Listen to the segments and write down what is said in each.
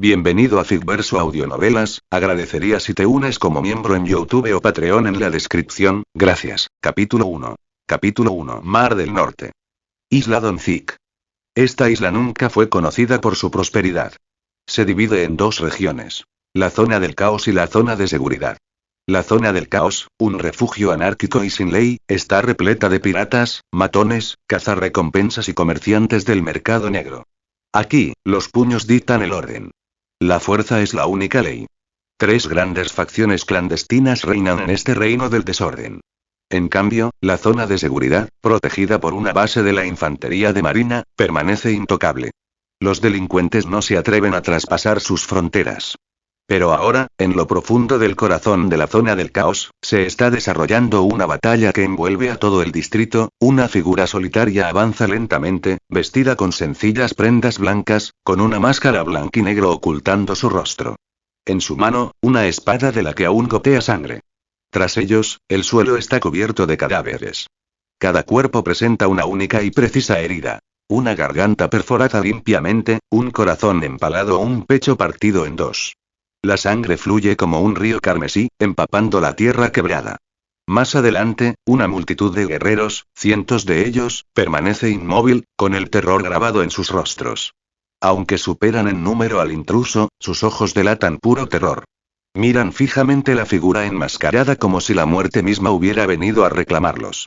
Bienvenido a Ficverso Audionovelas, agradecería si te unes como miembro en YouTube o Patreon en la descripción, gracias. Capítulo 1. Capítulo 1. Mar del Norte. Isla Donzik. Esta isla nunca fue conocida por su prosperidad. Se divide en dos regiones. La zona del caos y la zona de seguridad. La zona del caos, un refugio anárquico y sin ley, está repleta de piratas, matones, cazarrecompensas y comerciantes del mercado negro. Aquí, los puños dictan el orden. La fuerza es la única ley. Tres grandes facciones clandestinas reinan en este reino del desorden. En cambio, la zona de seguridad, protegida por una base de la infantería de marina, permanece intocable. Los delincuentes no se atreven a traspasar sus fronteras. Pero ahora, en lo profundo del corazón de la zona del caos, se está desarrollando una batalla que envuelve a todo el distrito. Una figura solitaria avanza lentamente, vestida con sencillas prendas blancas, con una máscara blanquinegro ocultando su rostro. En su mano, una espada de la que aún gotea sangre. Tras ellos, el suelo está cubierto de cadáveres. Cada cuerpo presenta una única y precisa herida. Una garganta perforada limpiamente, un corazón empalado o un pecho partido en dos. La sangre fluye como un río carmesí, empapando la tierra quebrada. Más adelante, una multitud de guerreros, cientos de ellos, permanece inmóvil, con el terror grabado en sus rostros. Aunque superan en número al intruso, sus ojos delatan puro terror. Miran fijamente la figura enmascarada como si la muerte misma hubiera venido a reclamarlos.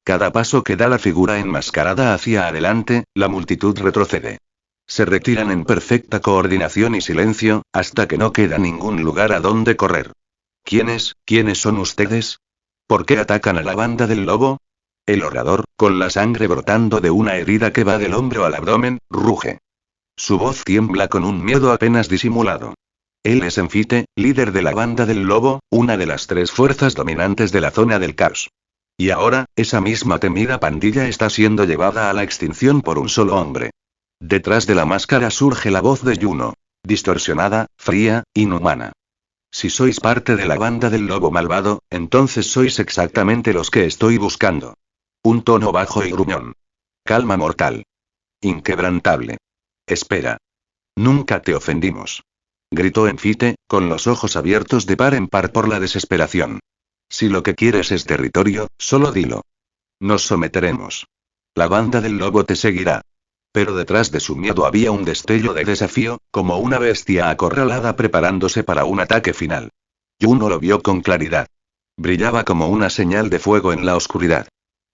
Cada paso que da la figura enmascarada hacia adelante, la multitud retrocede. Se retiran en perfecta coordinación y silencio, hasta que no queda ningún lugar a donde correr. ¿Quiénes son ustedes? ¿Por qué atacan a la banda del lobo? El orador, con la sangre brotando de una herida que va del hombro al abdomen, ruge. Su voz tiembla con un miedo apenas disimulado. Él es Enfite, líder de la banda del lobo, una de las tres fuerzas dominantes de la zona del caos. Y ahora, esa misma temida pandilla está siendo llevada a la extinción por un solo hombre. Detrás de la máscara surge la voz de Juno. Distorsionada, fría, inhumana. Si sois parte de la banda del lobo malvado, entonces sois exactamente los que estoy buscando. Un tono bajo y gruñón. Calma mortal. Inquebrantable. Espera. Nunca te ofendimos. Gritó Enfite, con los ojos abiertos de par en par por la desesperación. Si lo que quieres es territorio, solo dilo. Nos someteremos. La banda del lobo te seguirá. Pero detrás de su miedo había un destello de desafío, como una bestia acorralada preparándose para un ataque final. Juno lo vio con claridad. Brillaba como una señal de fuego en la oscuridad.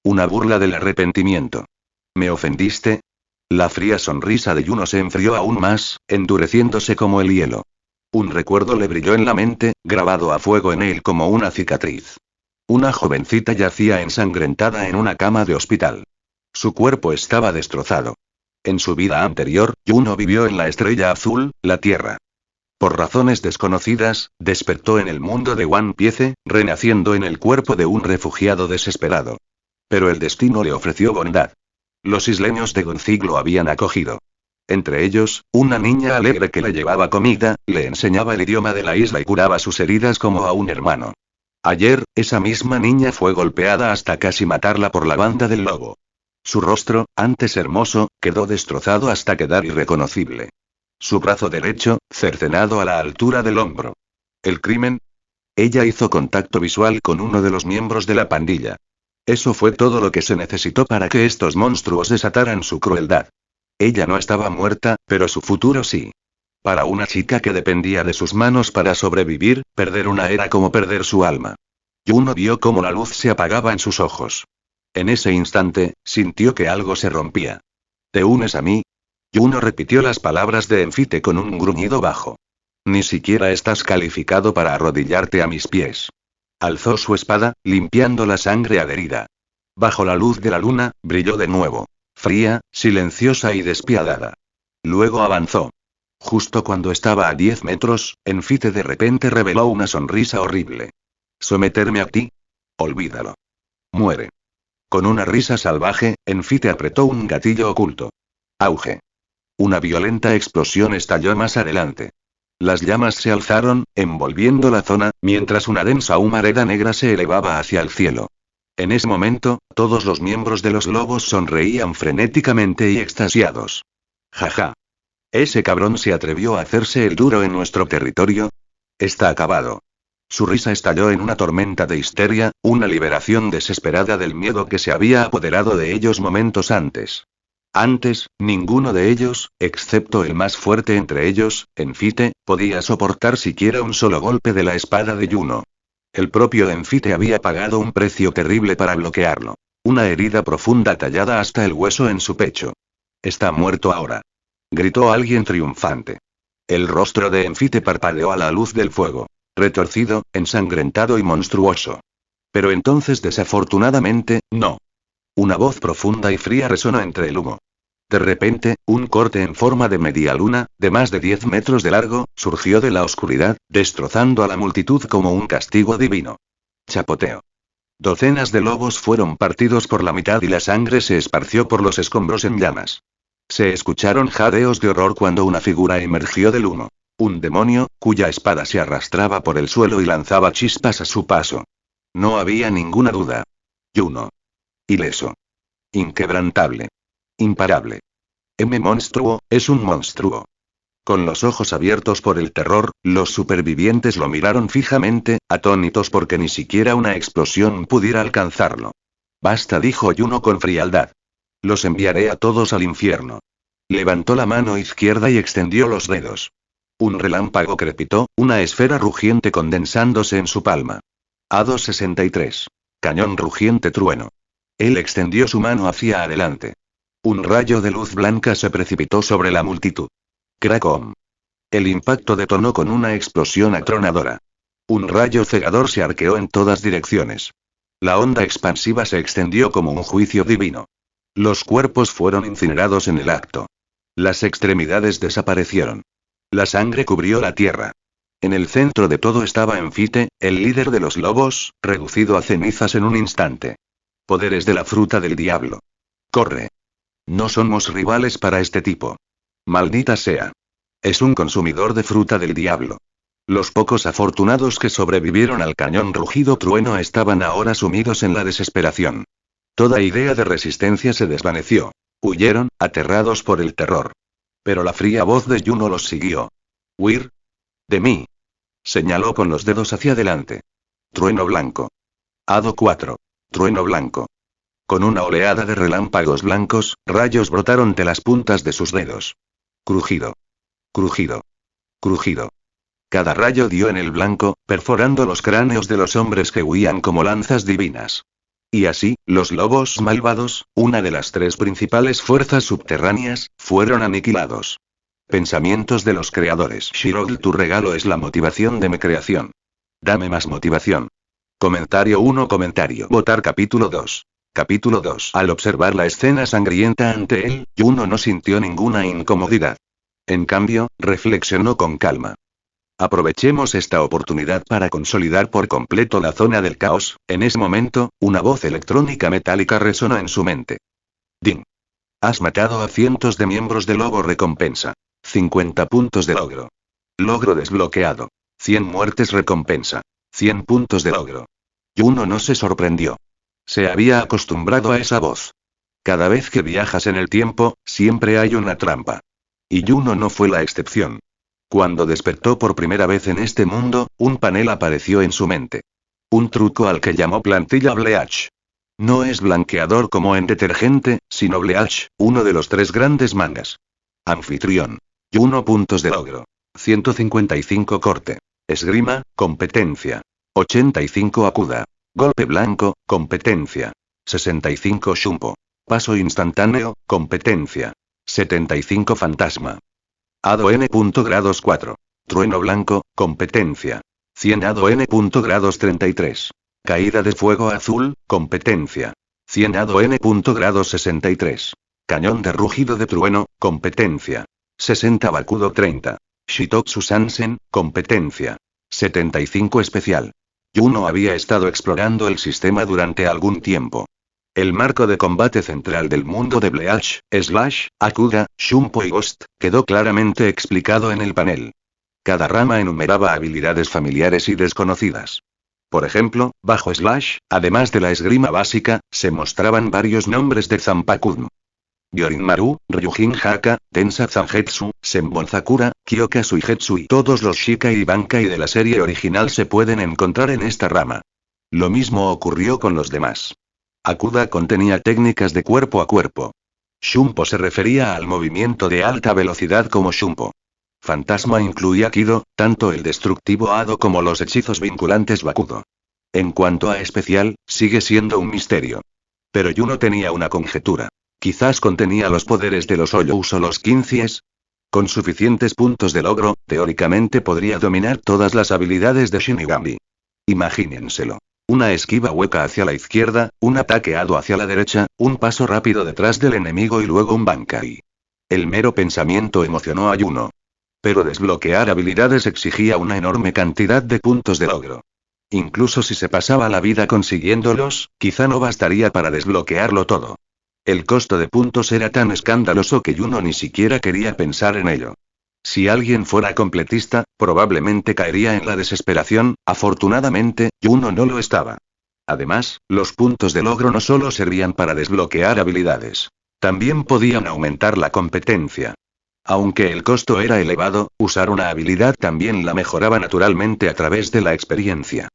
Una burla del arrepentimiento. ¿Me ofendiste? La fría sonrisa de Juno se enfrió aún más, endureciéndose como el hielo. Un recuerdo le brilló en la mente, grabado a fuego en él como una cicatriz. Una jovencita yacía ensangrentada en una cama de hospital. Su cuerpo estaba destrozado. En su vida anterior, Juno vivió en la estrella azul, la Tierra. Por razones desconocidas, despertó en el mundo de One Piece, renaciendo en el cuerpo de un refugiado desesperado. Pero el destino le ofreció bondad. Los isleños de Gonzig lo habían acogido. Entre ellos, una niña alegre que le llevaba comida, le enseñaba el idioma de la isla y curaba sus heridas como a un hermano. Ayer, esa misma niña fue golpeada hasta casi matarla por la banda del lobo. Su rostro, antes hermoso, quedó destrozado hasta quedar irreconocible. Su brazo derecho, cercenado a la altura del hombro. ¿El crimen? Ella hizo contacto visual con uno de los miembros de la pandilla. Eso fue todo lo que se necesitó para que estos monstruos desataran su crueldad. Ella no estaba muerta, pero su futuro sí. Para una chica que dependía de sus manos para sobrevivir, perder una era como perder su alma. Juno vio cómo la luz se apagaba en sus ojos. En ese instante, sintió que algo se rompía. ¿Te unes a mí? Juno repitió las palabras de Enfite con un gruñido bajo. Ni siquiera estás calificado para arrodillarte a mis pies. Alzó su espada, limpiando la sangre adherida. Bajo la luz de la luna, brilló de nuevo. Fría, silenciosa y despiadada. Luego avanzó. Justo cuando estaba a 10 metros, Enfite de repente reveló una sonrisa horrible. ¿Someterme a ti? Olvídalo. Muere. Con una risa salvaje, Enfite apretó un gatillo oculto. Auge. Una violenta explosión estalló más adelante. Las llamas se alzaron, envolviendo la zona, mientras una densa humareda negra se elevaba hacia el cielo. En ese momento, todos los miembros de los lobos sonreían frenéticamente y extasiados. Jaja. ¿Ese cabrón se atrevió a hacerse el duro en nuestro territorio? Está acabado. Su risa estalló en una tormenta de histeria, una liberación desesperada del miedo que se había apoderado de ellos momentos antes. Antes, ninguno de ellos, excepto el más fuerte entre ellos, Enfite, podía soportar siquiera un solo golpe de la espada de Juno. El propio Enfite había pagado un precio terrible para bloquearlo. Una herida profunda tallada hasta el hueso en su pecho. Está muerto ahora. Gritó alguien triunfante. El rostro de Enfite parpadeó a la luz del fuego. Retorcido, ensangrentado y monstruoso. Pero entonces desafortunadamente, no. Una voz profunda y fría resonó entre el humo. De repente, un corte en forma de media luna, de más de 10 metros de largo, surgió de la oscuridad, destrozando a la multitud como un castigo divino. Chapoteo. Docenas de lobos fueron partidos por la mitad y la sangre se esparció por los escombros en llamas. Se escucharon jadeos de horror cuando una figura emergió del humo. Un demonio, cuya espada se arrastraba por el suelo y lanzaba chispas a su paso. No había ninguna duda. Juno. Ileso. Inquebrantable. Imparable. Monstruo, es un monstruo. Con los ojos abiertos por el terror, los supervivientes lo miraron fijamente, atónitos porque ni siquiera una explosión pudiera alcanzarlo. Basta, dijo Juno con frialdad. Los enviaré a todos al infierno. Levantó la mano izquierda y extendió los dedos. Un relámpago crepitó, una esfera rugiente condensándose en su palma. Hado 63. Cañón rugiente trueno. Él extendió su mano hacia adelante. Un rayo de luz blanca se precipitó sobre la multitud. Cracom. El impacto detonó con una explosión atronadora. Un rayo cegador se arqueó en todas direcciones. La onda expansiva se extendió como un juicio divino. Los cuerpos fueron incinerados en el acto. Las extremidades desaparecieron. La sangre cubrió la tierra. En el centro de todo estaba Enfite, el líder de los lobos, reducido a cenizas en un instante. Poderes de la fruta del diablo. Corre. No somos rivales para este tipo. Maldita sea. Es un consumidor de fruta del diablo. Los pocos afortunados que sobrevivieron al cañón rugido trueno estaban ahora sumidos en la desesperación. Toda idea de resistencia se desvaneció. Huyeron, aterrados por el terror. Pero la fría voz de Juno los siguió. ¿Huir? De mí. Señaló con los dedos hacia adelante. Trueno blanco. Hado 4. Trueno blanco. Con una oleada de relámpagos blancos, rayos brotaron de las puntas de sus dedos. Crujido. Crujido. Crujido. Cada rayo dio en el blanco, perforando los cráneos de los hombres que huían como lanzas divinas. Y así, los lobos malvados, una de las 3 principales fuerzas subterráneas, fueron aniquilados. Pensamientos de los creadores. Shirogl, tu regalo es la motivación de mi creación. Dame más motivación. Comentario 1. Comentario. Votar capítulo 2. Capítulo 2. Al observar la escena sangrienta ante él, Juno no sintió ninguna incomodidad. En cambio, reflexionó con calma. Aprovechemos esta oportunidad para consolidar por completo la zona del caos. En ese momento, una voz electrónica metálica resonó en su mente. Ding. Has matado a cientos de miembros de Lobo recompensa. 50 puntos de logro. Logro desbloqueado. 100 muertes recompensa. 100 puntos de logro. Juno no se sorprendió. Se había acostumbrado a esa voz. Cada vez que viajas en el tiempo, siempre hay una trampa. Y Juno no fue la excepción. Cuando despertó por primera vez en este mundo, un panel apareció en su mente. Un truco al que llamó plantilla Bleach. No es blanqueador como en detergente, sino Bleach, uno de los 3 grandes mangas. Anfitrión. 1 puntos de logro. 155 corte. Esgrima, competencia. 85 acuda. Golpe blanco, competencia. 65 shumpo. Paso instantáneo, competencia. 75 fantasma. Hado N. Grados 4. Trueno blanco, competencia. 100 Hado N. Grados 33. Caída de fuego azul, competencia. 100 Hado N. Grados 63. Cañón de rugido de trueno, competencia. 60 Bakudo 30. Shitotsu Sansen, competencia. 75 especial. Juno había estado explorando el sistema durante algún tiempo. El marco de combate central del mundo de Bleach, Slash, Akuga, Shumpo y Ghost, quedó claramente explicado en el panel. Cada rama enumeraba habilidades familiares y desconocidas. Por ejemplo, bajo Slash, además de la esgrima básica, se mostraban varios nombres de Zanpakuno. Gyorinmaru, Ryujin Haka, Tensa Zangetsu, Senbon Sakura, Kyoka Suigetsu y todos los Shikai y Bankai de la serie original se pueden encontrar en esta rama. Lo mismo ocurrió con los demás. Akuda contenía técnicas de cuerpo a cuerpo. Shumpo se refería al movimiento de alta velocidad como Shumpo. Fantasma incluía Kido, tanto el destructivo Hado como los hechizos vinculantes Bakudo. En cuanto a especial, sigue siendo un misterio. Pero Yuno tenía una conjetura. Quizás contenía los poderes de los Hoyous o los Quincies. Con suficientes puntos de logro, teóricamente podría dominar todas las habilidades de Shinigami. Imagínenselo. Una esquiva hueca hacia la izquierda, un ataque Hado hacia la derecha, un paso rápido detrás del enemigo y luego un Bankai. El mero pensamiento emocionó a Yuno. Pero desbloquear habilidades exigía una enorme cantidad de puntos de logro. Incluso si se pasaba la vida consiguiéndolos, quizá no bastaría para desbloquearlo todo. El costo de puntos era tan escandaloso que Yuno ni siquiera quería pensar en ello. Si alguien fuera completista, probablemente caería en la desesperación. Afortunadamente, Yuno no lo estaba. Además, los puntos de logro no solo servían para desbloquear habilidades. También podían aumentar la competencia. Aunque el costo era elevado, usar una habilidad también la mejoraba naturalmente a través de la experiencia.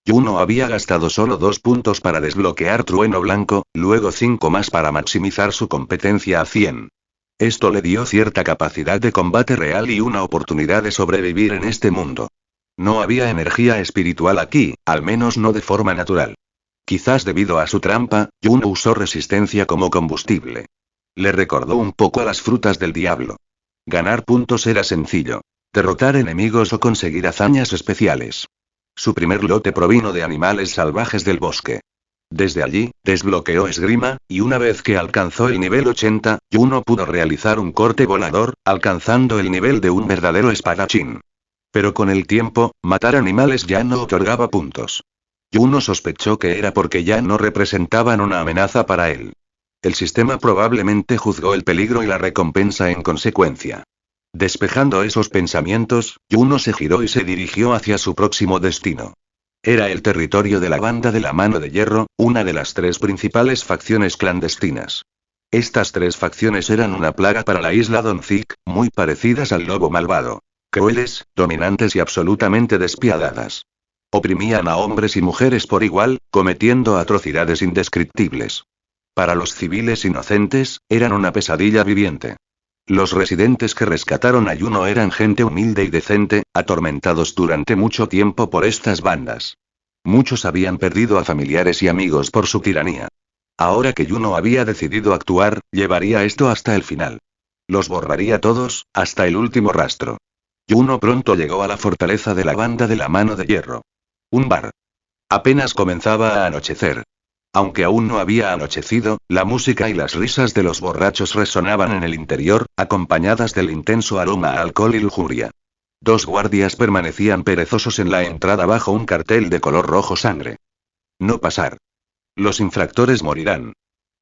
Yuno había gastado solo 2 puntos para desbloquear Trueno Blanco, luego 5 más para maximizar su competencia a 100. Esto le dio cierta capacidad de combate real y una oportunidad de sobrevivir en este mundo. No había energía espiritual aquí, al menos no de forma natural. Quizás debido a su trampa, Yuno usó resistencia como combustible. Le recordó un poco a las frutas del diablo. Ganar puntos era sencillo. Derrotar enemigos o conseguir hazañas especiales. Su primer lote provino de animales salvajes del bosque. Desde allí, desbloqueó esgrima, y una vez que alcanzó el nivel 80, Yuno pudo realizar un corte volador, alcanzando el nivel de un verdadero espadachín. Pero con el tiempo, matar animales ya no otorgaba puntos. Yuno sospechó que era porque ya no representaban una amenaza para él. El sistema probablemente juzgó el peligro y la recompensa en consecuencia. Despejando esos pensamientos, Yuno se giró y se dirigió hacia su próximo destino. Era el territorio de la banda de la Mano de Hierro, una de las 3 principales facciones clandestinas. Estas 3 facciones eran una plaga para la isla Donzik, muy parecidas al lobo malvado. Crueles, dominantes y absolutamente despiadadas. Oprimían a hombres y mujeres por igual, cometiendo atrocidades indescriptibles. Para los civiles inocentes, eran una pesadilla viviente. Los residentes que rescataron a Yuno eran gente humilde y decente, atormentados durante mucho tiempo por estas bandas. Muchos habían perdido a familiares y amigos por su tiranía. Ahora que Yuno había decidido actuar, llevaría esto hasta el final. Los borraría todos, hasta el último rastro. Yuno pronto llegó a la fortaleza de la banda de la Mano de Hierro. Un bar. Apenas comenzaba a anochecer. Aunque aún no había anochecido, la música y las risas de los borrachos resonaban en el interior, acompañadas del intenso aroma a alcohol y lujuria. 2 guardias permanecían perezosos en la entrada bajo un cartel de color rojo sangre. No pasar. Los infractores morirán.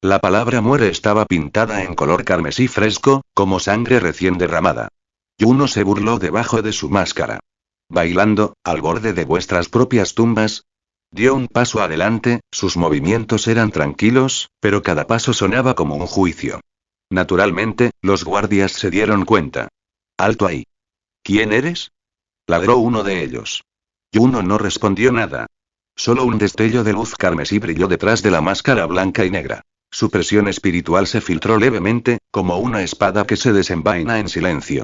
La palabra muere estaba pintada en color carmesí fresco, como sangre recién derramada. Yuno se burló debajo de su máscara. Bailando, al borde de vuestras propias tumbas. Dio un paso adelante, sus movimientos eran tranquilos, pero cada paso sonaba como un juicio. Naturalmente, los guardias se dieron cuenta. «¡Alto ahí! ¿Quién eres?», ladró uno de ellos. Yuno no respondió nada. Solo un destello de luz carmesí brilló detrás de la máscara blanca y negra. Su presión espiritual se filtró levemente, como una espada que se desenvaina en silencio.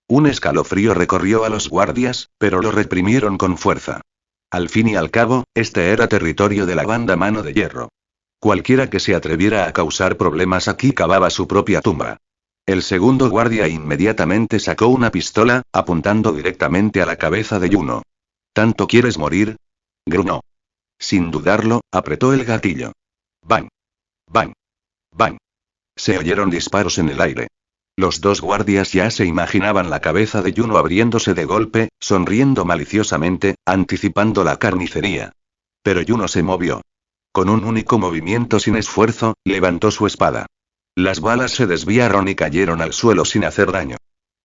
Un escalofrío recorrió a los guardias, pero lo reprimieron con fuerza. Al fin y al cabo, este era territorio de la banda Mano de Hierro. Cualquiera que se atreviera a causar problemas aquí cavaba su propia tumba. El segundo guardia inmediatamente sacó una pistola, apuntando directamente a la cabeza de Yuno. ¿Tanto quieres morir?, gruñó. Sin dudarlo, apretó el gatillo. ¡Bang! ¡Bang! ¡Bang! Se oyeron disparos en el aire. Los 2 guardias ya se imaginaban la cabeza de Yuno abriéndose de golpe, sonriendo maliciosamente, anticipando la carnicería. Pero Yuno se movió. Con un único movimiento sin esfuerzo, levantó su espada. Las balas se desviaron y cayeron al suelo sin hacer daño.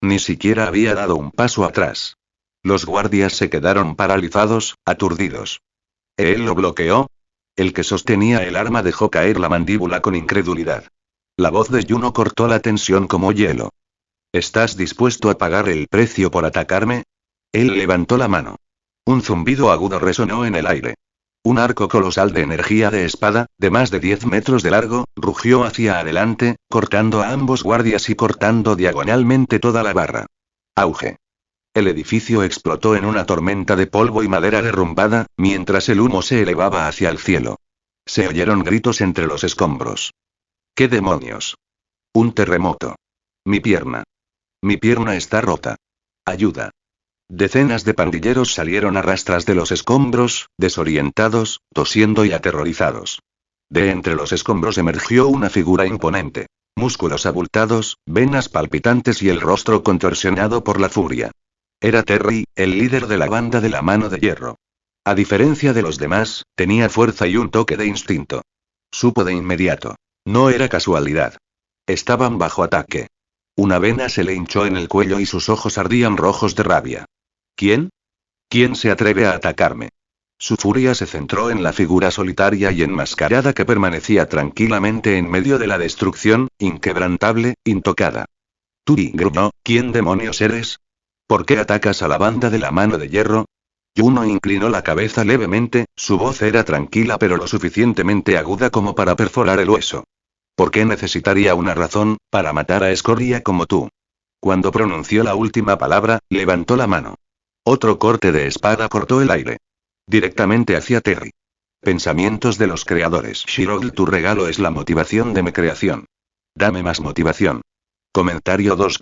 Ni siquiera había dado un paso atrás. Los guardias se quedaron paralizados, aturdidos. ¿Él lo bloqueó? El que sostenía el arma dejó caer la mandíbula con incredulidad. La voz de Juno cortó la tensión como hielo. ¿Estás dispuesto a pagar el precio por atacarme? Él levantó la mano. Un zumbido agudo resonó en el aire. Un arco colosal de energía de espada, de más de 10 metros de largo, rugió hacia adelante, cortando a ambos guardias y cortando diagonalmente toda la barra. Auge. El edificio explotó en una tormenta de polvo y madera derrumbada, mientras el humo se elevaba hacia el cielo. Se oyeron gritos entre los escombros. ¿Qué demonios? Un terremoto. Mi pierna. Mi pierna está rota. Ayuda. Decenas de pandilleros salieron a rastras de los escombros, desorientados, tosiendo y aterrorizados. De entre los escombros emergió una figura imponente. Músculos abultados, venas palpitantes y el rostro contorsionado por la furia. Era Terry, el líder de la banda de la mano de hierro. A diferencia de los demás, tenía fuerza y un toque de instinto. Supo de inmediato. No era casualidad. Estaban bajo ataque. Una vena se le hinchó en el cuello y sus ojos ardían rojos de rabia. ¿Quién? ¿Quién se atreve a atacarme? Su furia se centró en la figura solitaria y enmascarada que permanecía tranquilamente en medio de la destrucción, inquebrantable, intocada. Turi gruñó, ¿quién demonios eres? ¿Por qué atacas a la banda de la mano de hierro? Juno inclinó la cabeza levemente, su voz era tranquila pero lo suficientemente aguda como para perforar el hueso. ¿Por qué necesitaría una razón, para matar a escoria como tú? Cuando pronunció la última palabra, levantó la mano. Otro corte de espada cortó el aire. Directamente hacia Terry. Pensamientos de los creadores. Shirogl, tu regalo es la motivación de mi creación. Dame más motivación. Comentario 2.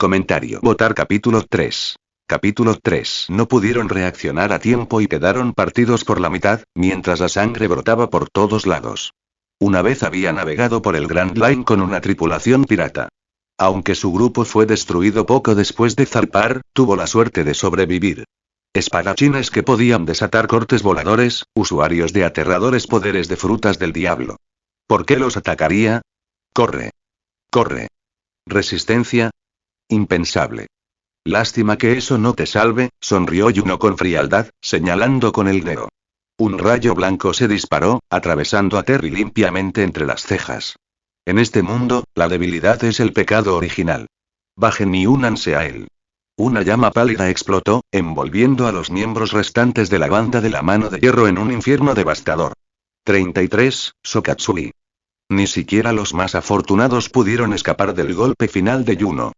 Votar capítulo 3. Capítulo 3. No pudieron reaccionar a tiempo y quedaron partidos por la mitad, mientras la sangre brotaba por todos lados. Una vez había navegado por el Grand Line con una tripulación pirata. Aunque su grupo fue destruido poco después de zarpar, tuvo la suerte de sobrevivir. Espadachines que podían desatar cortes voladores, usuarios de aterradores poderes de frutas del diablo. ¿Por qué los atacaría? Corre. Corre. Resistencia. Impensable. Lástima que eso no te salve, sonrió Juno con frialdad, señalando con el dedo. Un rayo blanco se disparó, atravesando a Terry limpiamente entre las cejas. En este mundo, la debilidad es el pecado original. Bajen y únanse a él. Una llama pálida explotó, envolviendo a los miembros restantes de la banda de la mano de hierro en un infierno devastador. 33, Sokatsui. Ni siquiera los más afortunados pudieron escapar del golpe final de Juno.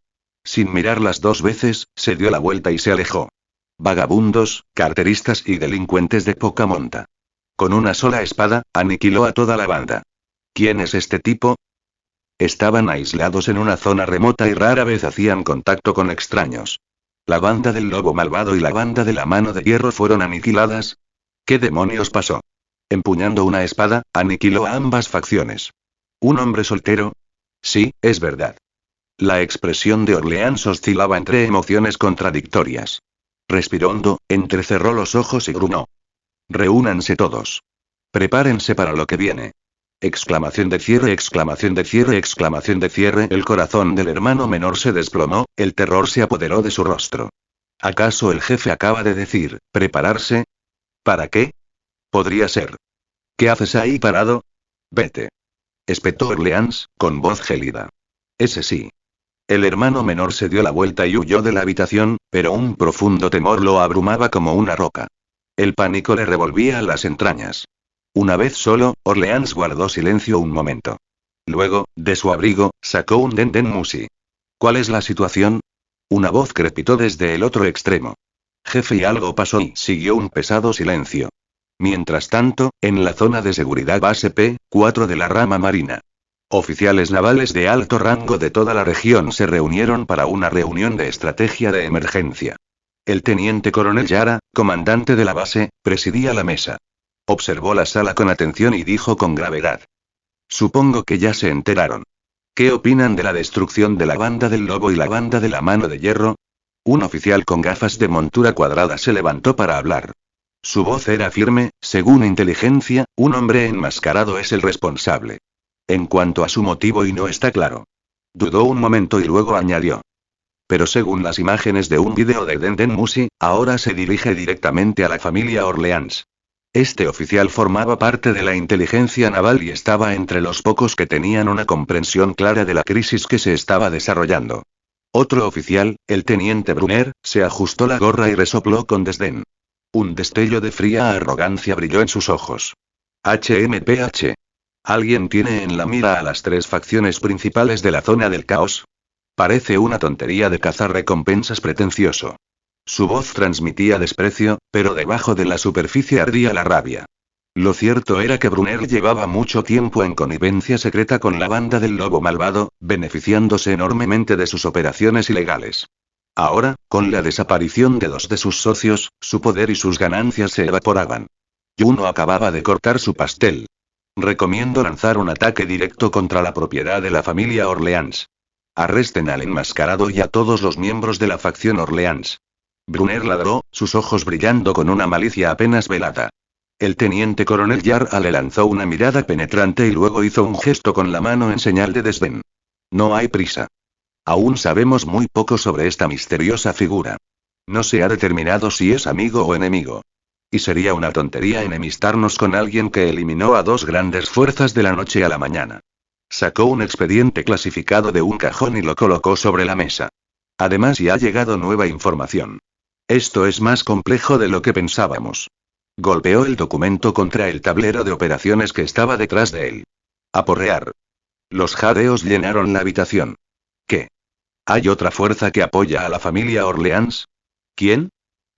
Sin mirarlas dos veces, se dio la vuelta y se alejó. Vagabundos, carteristas y delincuentes de poca monta. Con una sola espada, aniquiló a toda la banda. ¿Quién es este tipo? Estaban aislados en una zona remota y rara vez hacían contacto con extraños. La banda del lobo malvado y la banda de la mano de hierro fueron aniquiladas. ¿Qué demonios pasó? Empuñando una espada, aniquiló a ambas facciones. ¿Un hombre soltero? Sí, es verdad. La expresión de Orleans oscilaba entre emociones contradictorias. Respiró hondo, entrecerró los ojos y gruñó. Reúnanse todos. Prepárense para lo que viene. Exclamación de cierre, exclamación de cierre, exclamación de cierre. El corazón del hermano menor se desplomó, el terror se apoderó de su rostro. ¿Acaso el jefe acaba de decir, prepararse? ¿Para qué? Podría ser. ¿Qué haces ahí parado? Vete. Espetó Orleans, con voz gélida. Ese sí. El hermano menor se dio la vuelta y huyó de la habitación, pero un profundo temor lo abrumaba como una roca. El pánico le revolvía las entrañas. Una vez solo, Orleans guardó silencio un momento. Luego, de su abrigo, sacó un Denden Musi. ¿Cuál es la situación? Una voz crepitó desde el otro extremo. Jefe, y algo pasó y siguió un pesado silencio. Mientras tanto, en la zona de seguridad base P4 de la rama marina. Oficiales navales de alto rango de toda la región se reunieron para una reunión de estrategia de emergencia. El teniente coronel Yara, comandante de la base, presidía la mesa. Observó la sala con atención y dijo con gravedad. Supongo que ya se enteraron. ¿Qué opinan de la destrucción de la banda del lobo y la banda de la mano de hierro? Un oficial con gafas de montura cuadrada se levantó para hablar. Su voz era firme, según inteligencia, un hombre enmascarado es el responsable. En cuanto a su motivo y no está claro. Dudó un momento y luego añadió. Pero según las imágenes de un vídeo de Denden Musi, ahora se dirige directamente a la familia Orleans. Este oficial formaba parte de la inteligencia naval y estaba entre los pocos que tenían una comprensión clara de la crisis que se estaba desarrollando. Otro oficial, el teniente Brunner, se ajustó la gorra y resopló con desdén. Un destello de fría arrogancia brilló en sus ojos. HMPH. ¿Alguien tiene en la mira a las 3 facciones principales de la zona del caos? Parece una tontería de cazar recompensas pretencioso. Su voz transmitía desprecio, pero debajo de la superficie ardía la rabia. Lo cierto era que Brunner llevaba mucho tiempo en connivencia secreta con la banda del Lobo Malvado, beneficiándose enormemente de sus operaciones ilegales. Ahora, con la desaparición de 2 de sus socios, su poder y sus ganancias se evaporaban. Juno acababa de cortar su pastel. Recomiendo lanzar un ataque directo contra la propiedad de la familia Orleans. Arresten al enmascarado y a todos los miembros de la facción Orleans. Brunner ladró, sus ojos brillando con una malicia apenas velada. El teniente coronel Yarra le lanzó una mirada penetrante y luego hizo un gesto con la mano en señal de desdén. No hay prisa. Aún sabemos muy poco sobre esta misteriosa figura. No se ha determinado si es amigo o enemigo. Y sería una tontería enemistarnos con alguien que eliminó a 2 grandes fuerzas de la noche a la mañana. Sacó un expediente clasificado de un cajón y lo colocó sobre la mesa. Además, ya ha llegado nueva información. Esto es más complejo de lo que pensábamos. Golpeó el documento contra el tablero de operaciones que estaba detrás de él. Aporrear. Los jadeos llenaron la habitación. ¿Qué? ¿Hay otra fuerza que apoya a la familia Orleans? ¿Quién?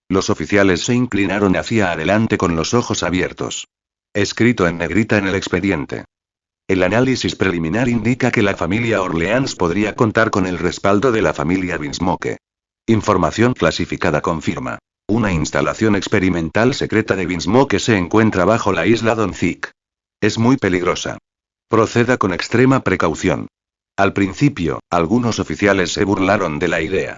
Los oficiales se inclinaron hacia adelante con los ojos abiertos. Escrito en negrita en el expediente. El análisis preliminar indica que la familia Orleans podría contar con el respaldo de la familia Vinsmoke. Información clasificada confirma. Una instalación experimental secreta de Vinsmoke se encuentra bajo la isla Donzik. Es muy peligrosa. Proceda con extrema precaución. Al principio, algunos oficiales se burlaron de la idea.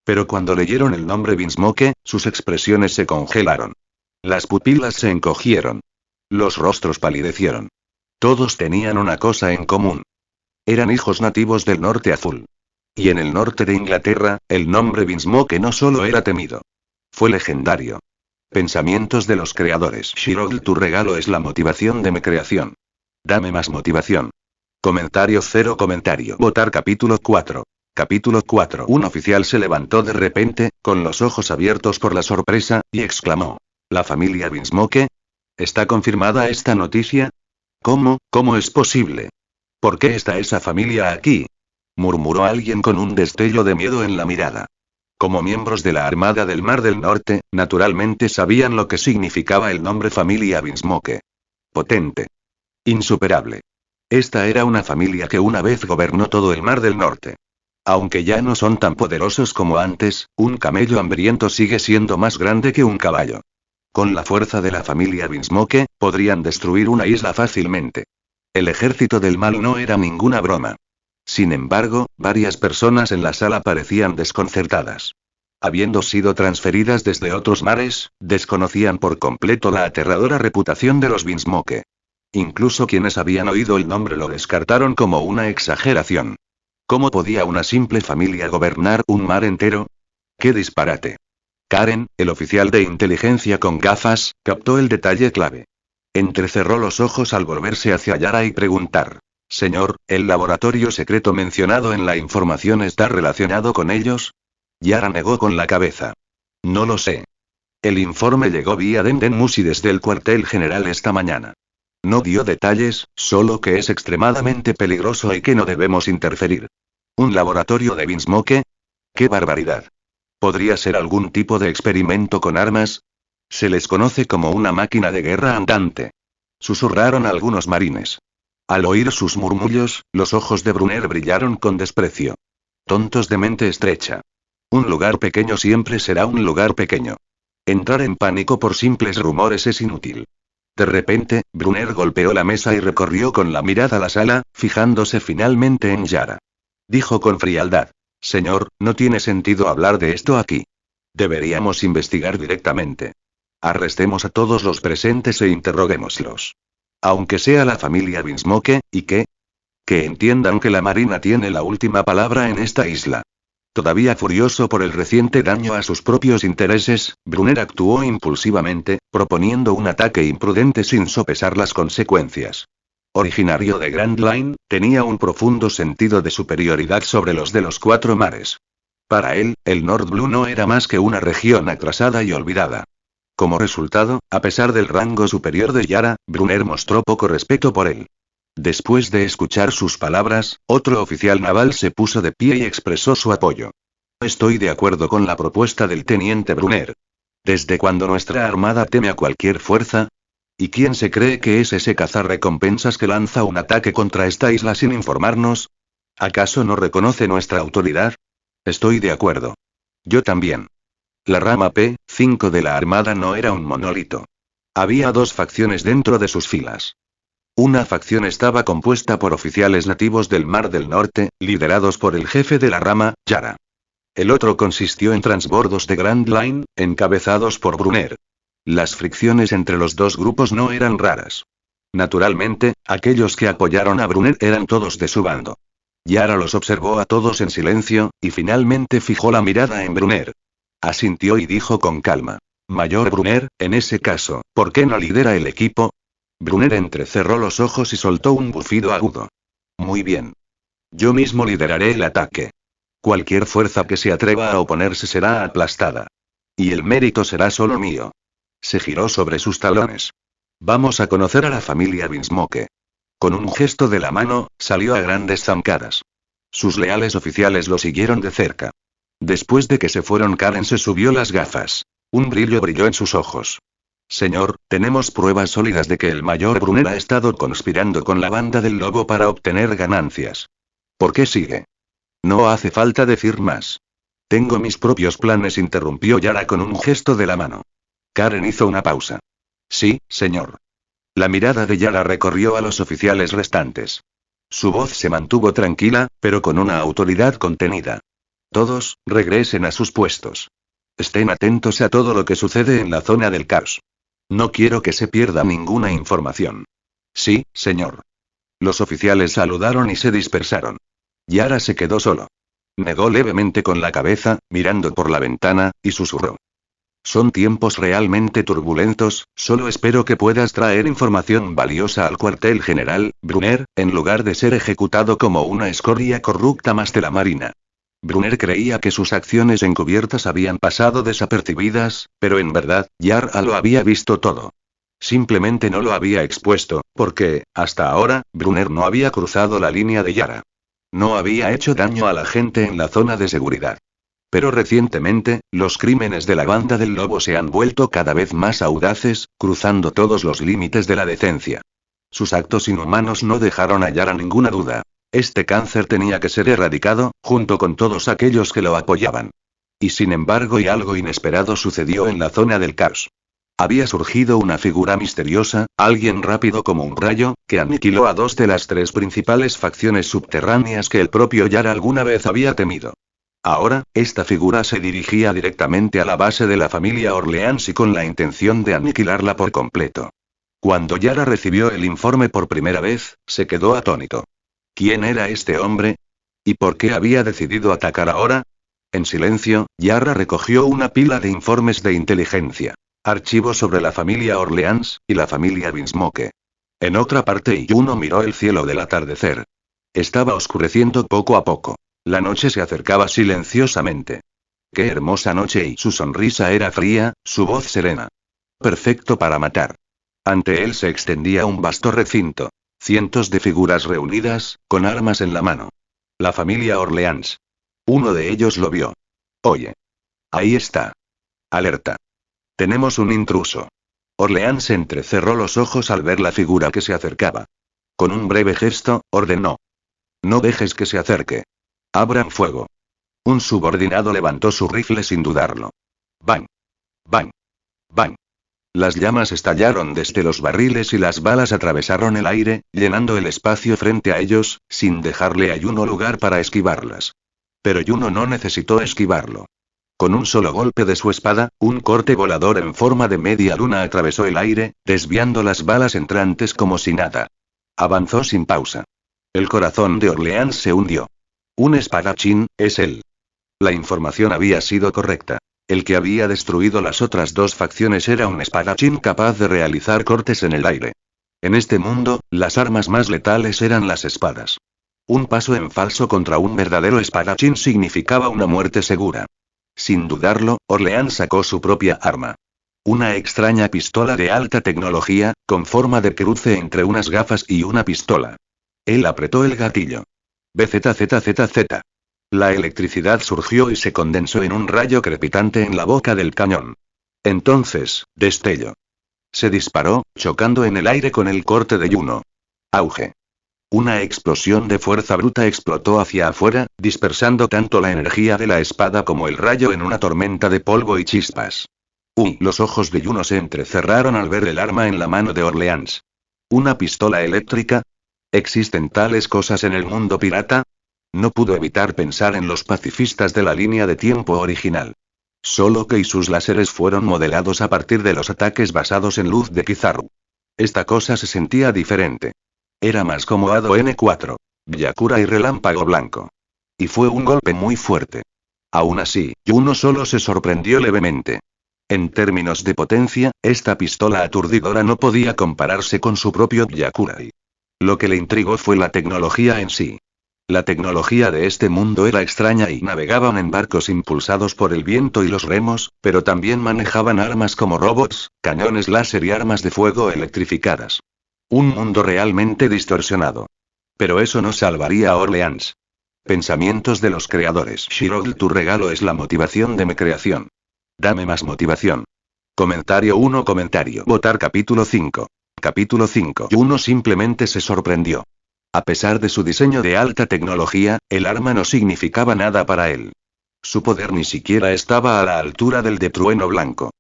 Pero cuando leyeron el nombre Vinsmoke, sus expresiones se congelaron. Las pupilas se encogieron. Los rostros palidecieron. Todos tenían una cosa en común. Eran hijos nativos del Norte Azul. Y en el norte de Inglaterra, el nombre Vinsmoke no solo era temido. Fue legendario. Pensamientos de los creadores. Shirogl, tu regalo es la motivación de mi creación. Dame más motivación. Comentario 0 comentario. Votar capítulo 4. Capítulo 4. Un oficial se levantó de repente, con los ojos abiertos por la sorpresa, y exclamó. ¿La familia Vinsmoke? ¿Está confirmada esta noticia? ¿Cómo es posible? ¿Por qué está esa familia aquí? Murmuró alguien con un destello de miedo en la mirada. Como miembros de la Armada del Mar del Norte, naturalmente sabían lo que significaba el nombre familia Vinsmoke. Potente. Insuperable. Esta era una familia que una vez gobernó todo el Mar del Norte. Aunque ya no son tan poderosos como antes, un camello hambriento sigue siendo más grande que un caballo. Con la fuerza de la familia Vinsmoke, podrían destruir una isla fácilmente. El ejército del mal no era ninguna broma. Sin embargo, varias personas en la sala parecían desconcertadas. Habiendo sido transferidas desde otros mares, desconocían por completo la aterradora reputación de los Vinsmoke. Incluso quienes habían oído el nombre lo descartaron como una exageración. ¿Cómo podía una simple familia gobernar un mar entero? ¡Qué disparate! Karen, el oficial de inteligencia con gafas, captó el detalle clave. Entrecerró los ojos al volverse hacia Yara y preguntar. Señor, ¿el laboratorio secreto mencionado en la información está relacionado con ellos? Yara negó con la cabeza. No lo sé. El informe llegó vía Dendenmusi desde el cuartel general esta mañana. No dio detalles, solo que es extremadamente peligroso y que no debemos interferir. ¿Un laboratorio de Vinsmoke? ¡Qué barbaridad! ¿Podría ser algún tipo de experimento con armas? Se les conoce como una máquina de guerra andante. Susurraron algunos marines. Al oír sus murmullos, los ojos de Brunner brillaron con desprecio. Tontos de mente estrecha. Un lugar pequeño siempre será un lugar pequeño. Entrar en pánico por simples rumores es inútil. De repente, Brunner golpeó la mesa y recorrió con la mirada la sala, fijándose finalmente en Yara. Dijo con frialdad. Señor, no tiene sentido hablar de esto aquí. Deberíamos investigar directamente. Arrestemos a todos los presentes e interroguémoslos. Aunque sea la familia Vinsmoke, ¿y qué? Que entiendan que la Marina tiene la última palabra en esta isla. Todavía furioso por el reciente daño a sus propios intereses, Brunner actuó impulsivamente, proponiendo un ataque imprudente sin sopesar las consecuencias. Originario de Grand Line, tenía un profundo sentido de superioridad sobre los de los cuatro mares. Para él, el Nord Blue no era más que una región atrasada y olvidada. Como resultado, a pesar del rango superior de Yara, Brunner mostró poco respeto por él. Después de escuchar sus palabras, otro oficial naval se puso de pie y expresó su apoyo. Estoy de acuerdo con la propuesta del teniente Brunner. ¿Desde cuándo nuestra armada teme a cualquier fuerza? ¿Y quién se cree que es ese cazarrecompensas que lanza un ataque contra esta isla sin informarnos? ¿Acaso no reconoce nuestra autoridad? Estoy de acuerdo. Yo también. La rama P-5 de la armada no era un monolito. Había dos facciones dentro de sus filas. Una facción estaba compuesta por oficiales nativos del Mar del Norte, liderados por el jefe de la rama, Yara. El otro consistió en transbordos de Grand Line, encabezados por Brunner. Las fricciones entre los dos grupos no eran raras. Naturalmente, aquellos que apoyaron a Brunner eran todos de su bando. Yara los observó a todos en silencio, y finalmente fijó la mirada en Brunner. Asintió y dijo con calma: Mayor Brunner, en ese caso, ¿por qué no lidera el equipo? Brunner entrecerró los ojos y soltó un bufido agudo. Muy bien. Yo mismo lideraré el ataque. Cualquier fuerza que se atreva a oponerse será aplastada. Y el mérito será solo mío. Se giró sobre sus talones. Vamos a conocer a la familia Binsmoke. Con un gesto de la mano, salió a grandes zancadas. Sus leales oficiales lo siguieron de cerca. Después de que se fueron, Karen se subió las gafas. Un brillo brilló en sus ojos. Señor, tenemos pruebas sólidas de que el mayor Brunner ha estado conspirando con la banda del lobo para obtener ganancias. ¿Por qué sigue? No hace falta decir más. Tengo mis propios planes, interrumpió Yara con un gesto de la mano. Karen hizo una pausa. Sí, señor. La mirada de Yara recorrió a los oficiales restantes. Su voz se mantuvo tranquila, pero con una autoridad contenida. Todos, regresen a sus puestos. Estén atentos a todo lo que sucede en la zona del caos. No quiero que se pierda ninguna información. Sí, señor. Los oficiales saludaron y se dispersaron. Yara se quedó solo. Negó levemente con la cabeza, mirando por la ventana, y susurró. Son tiempos realmente turbulentos, solo espero que puedas traer información valiosa al cuartel general, Brunner, en lugar de ser ejecutado como una escoria corrupta más de la Marina. Brunner creía que sus acciones encubiertas habían pasado desapercibidas, pero en verdad, Yara lo había visto todo. Simplemente no lo había expuesto, porque, hasta ahora, Brunner no había cruzado la línea de Yara. No había hecho daño a la gente en la zona de seguridad. Pero recientemente, los crímenes de la banda del lobo se han vuelto cada vez más audaces, cruzando todos los límites de la decencia. Sus actos inhumanos no dejaron a Yara ninguna duda. Este cáncer tenía que ser erradicado, junto con todos aquellos que lo apoyaban. Y sin embargo, algo inesperado sucedió en la zona del caos. Había surgido una figura misteriosa, alguien rápido como un rayo, que aniquiló a dos de las tres principales facciones subterráneas que el propio Yara alguna vez había temido. Ahora, esta figura se dirigía directamente a la base de la familia Orleans y con la intención de aniquilarla por completo. Cuando Yara recibió el informe por primera vez, se quedó atónito. ¿Quién era este hombre? ¿Y por qué había decidido atacar ahora? En silencio, Yara recogió una pila de informes de inteligencia. Archivos sobre la familia Orleans, y la familia Binsmoke. En otra parte, Yuno miró el cielo del atardecer. Estaba oscureciendo poco a poco. La noche se acercaba silenciosamente. Qué hermosa noche, y su sonrisa era fría, su voz serena. Perfecto para matar. Ante él se extendía un vasto recinto. Cientos de figuras reunidas, con armas en la mano. La familia Orleans. Uno de ellos lo vio. Oye. Ahí está. Alerta. Tenemos un intruso. Orleans entrecerró los ojos al ver la figura que se acercaba. Con un breve gesto, ordenó. No dejes que se acerque. Abran fuego. Un subordinado levantó su rifle sin dudarlo. ¡Bang! ¡Bang! ¡Bang! Las llamas estallaron desde los barriles y las balas atravesaron el aire, llenando el espacio frente a ellos, sin dejarle a Yuno lugar para esquivarlas. Pero Yuno no necesitó esquivarlo. Con un solo golpe de su espada, un corte volador en forma de media luna atravesó el aire, desviando las balas entrantes como si nada. Avanzó sin pausa. El corazón de Orleans se hundió. Un espadachín, es él. La información había sido correcta. El que había destruido las otras dos facciones era un espadachín capaz de realizar cortes en el aire. En este mundo, las armas más letales eran las espadas. Un paso en falso contra un verdadero espadachín significaba una muerte segura. Sin dudarlo, Orleans sacó su propia arma. Una extraña pistola de alta tecnología, con forma de cruce entre unas gafas y una pistola. Él apretó el gatillo. BZZZZ. La electricidad surgió y se condensó en un rayo crepitante en la boca del cañón. Entonces, destello. Se disparó, chocando en el aire con el corte de Juno. Auge. Una explosión de fuerza bruta explotó hacia afuera, dispersando tanto la energía de la espada como el rayo en una tormenta de polvo y chispas. Los ojos de Juno se entrecerraron al ver el arma en la mano de Orleans. ¿Una pistola eléctrica? ¿Existen tales cosas en el mundo pirata? No pudo evitar pensar en los pacifistas de la línea de tiempo original. Solo que sus láseres fueron modelados a partir de los ataques basados en luz de Kizaru. Esta cosa se sentía diferente. Era más como Hado N4, Byakuya y Relámpago Blanco. Y fue un golpe muy fuerte. Aún así, Juno solo se sorprendió levemente. En términos de potencia, esta pistola aturdidora no podía compararse con su propio Byakuya. Lo que le intrigó fue la tecnología en sí. La tecnología de este mundo era extraña y navegaban en barcos impulsados por el viento y los remos, pero también manejaban armas como robots, cañones láser y armas de fuego electrificadas. Un mundo realmente distorsionado. Pero eso no salvaría a Orleans. Pensamientos de los creadores. Shirogl, tu regalo es la motivación de mi creación. Dame más motivación. Comentario 1. Votar capítulo 5. Capítulo 5. Juno simplemente se sorprendió. A pesar de su diseño de alta tecnología, el arma no significaba nada para él. Su poder ni siquiera estaba a la altura del de Trueno Blanco.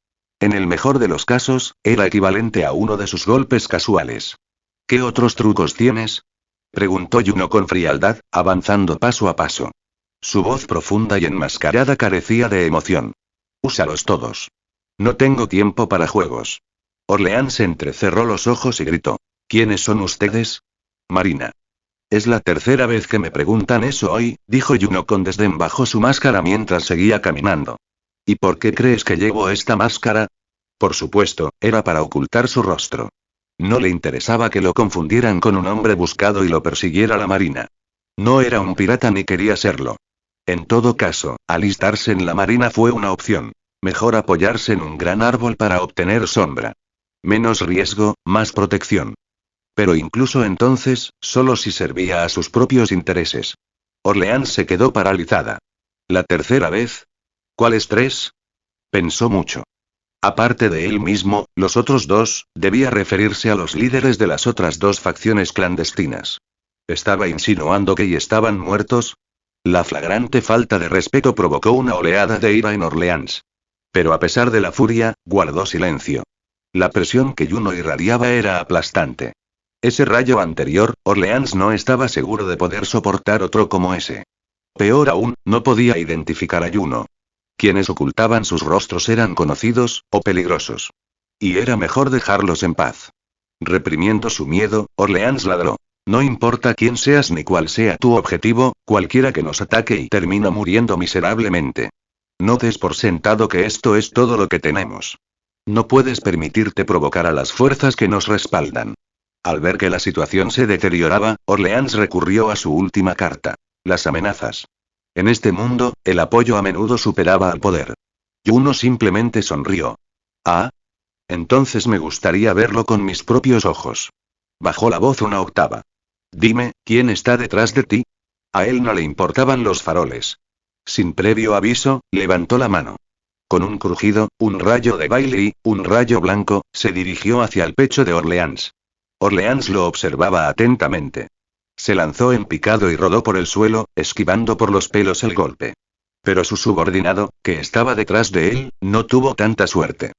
En el mejor de los casos, era equivalente a uno de sus golpes casuales. ¿Qué otros trucos tienes? Preguntó Juno con frialdad, avanzando paso a paso. Su voz profunda y enmascarada carecía de emoción. Úsalos todos. No tengo tiempo para juegos. Orleans entrecerró los ojos y gritó. ¿Quiénes son ustedes? Marina. Es la tercera vez que me preguntan eso hoy, dijo Juno con desdén bajo su máscara mientras seguía caminando. ¿Y por qué crees que llevo esta máscara? Por supuesto, era para ocultar su rostro. No le interesaba que lo confundieran con un hombre buscado y lo persiguiera la Marina. No era un pirata ni quería serlo. En todo caso, alistarse en la Marina fue una opción. Mejor apoyarse en un gran árbol para obtener sombra. Menos riesgo, más protección. Pero incluso entonces, solo si servía a sus propios intereses. Orleans se quedó paralizada. ¿La tercera vez? ¿Cuáles tres? Pensó mucho. Aparte de él mismo, los otros dos, debía referirse a los líderes de las otras dos facciones clandestinas. ¿Estaba insinuando que ya estaban muertos? La flagrante falta de respeto provocó una oleada de ira en Orleans. Pero a pesar de la furia, guardó silencio. La presión que Juno irradiaba era aplastante. Ese rayo anterior, Orleans no estaba seguro de poder soportar otro como ese. Peor aún, no podía identificar a Juno. Quienes ocultaban sus rostros eran conocidos, o peligrosos. Y era mejor dejarlos en paz. Reprimiendo su miedo, Orleans ladró. No importa quién seas ni cuál sea tu objetivo, cualquiera que nos ataque y termina muriendo miserablemente. No des por sentado que esto es todo lo que tenemos. No puedes permitirte provocar a las fuerzas que nos respaldan. Al ver que la situación se deterioraba, Orleans recurrió a su última carta. Las amenazas. En este mundo, el apoyo a menudo superaba al poder. Juno simplemente sonrió. Ah. Entonces me gustaría verlo con mis propios ojos. Bajó la voz una octava. Dime, ¿quién está detrás de ti? A él no le importaban los faroles. Sin previo aviso, levantó la mano. Con un crujido, un rayo de baile y, un rayo blanco, se dirigió hacia el pecho de Orleans. Orleans lo observaba atentamente. Se lanzó en picado y rodó por el suelo, esquivando por los pelos el golpe. Pero su subordinado, que estaba detrás de él, no tuvo tanta suerte.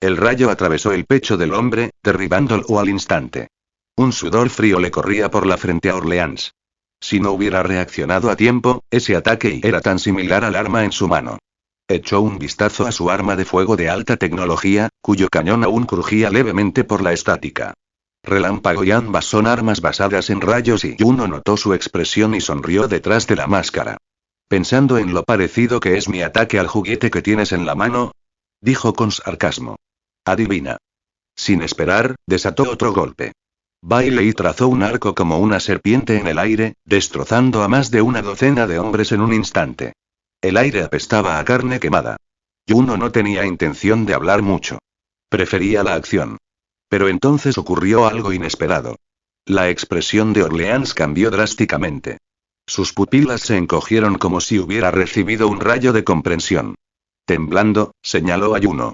El rayo atravesó el pecho del hombre, derribándolo al instante. Un sudor frío le corría por la frente a Orleans. Si no hubiera reaccionado a tiempo, ese ataque era tan similar al arma en su mano. Echó un vistazo a su arma de fuego de alta tecnología, cuyo cañón aún crujía levemente por la estática. Relámpago y ambas son armas basadas en rayos y Juno notó su expresión y sonrió detrás de la máscara. Pensando en lo parecido que es mi ataque al juguete que tienes en la mano, dijo con sarcasmo. Adivina. Sin esperar, desató otro golpe. Bailey trazó un arco como una serpiente en el aire, destrozando a más de una docena de hombres en un instante. El aire apestaba a carne quemada. Juno no tenía intención de hablar mucho. Prefería la acción. Pero entonces ocurrió algo inesperado. La expresión de Orleans cambió drásticamente. Sus pupilas se encogieron como si hubiera recibido un rayo de comprensión. Temblando, señaló a Juno.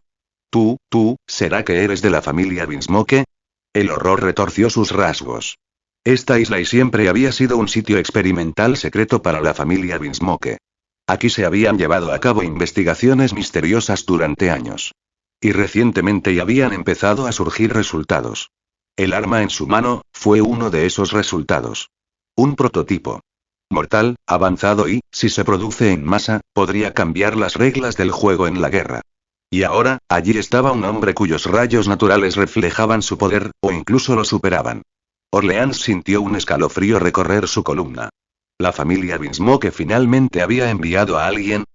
Tú, ¿será que eres de la familia Vinsmoke? El horror retorció sus rasgos. Esta isla y siempre había sido un sitio experimental secreto para la familia Vinsmoke. Aquí se habían llevado a cabo investigaciones misteriosas durante años. Y recientemente ya habían empezado a surgir resultados. El arma en su mano fue uno de esos resultados. Un prototipo. Mortal, avanzado y, si se produce en masa, podría cambiar las reglas del juego en la guerra. Y ahora, allí estaba un hombre cuyos rayos naturales reflejaban su poder, o incluso lo superaban. Orleans sintió un escalofrío recorrer su columna. ¿La familia Vinsmoke finalmente había enviado a alguien?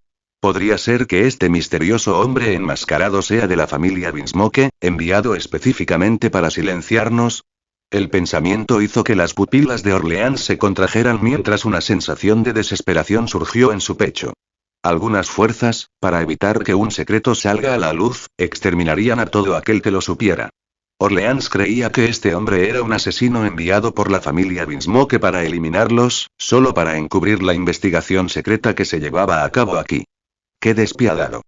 ¿Podría ser que este misterioso hombre enmascarado sea de la familia Vinsmoke, enviado específicamente para silenciarnos? El pensamiento hizo que las pupilas de Orleans se contrajeran mientras una sensación de desesperación surgió en su pecho. Algunas fuerzas, para evitar que un secreto salga a la luz, exterminarían a todo aquel que lo supiera. Orleans creía que este hombre era un asesino enviado por la familia Vinsmoke para eliminarlos, solo para encubrir la investigación secreta que se llevaba a cabo aquí. ¡Qué despiadado!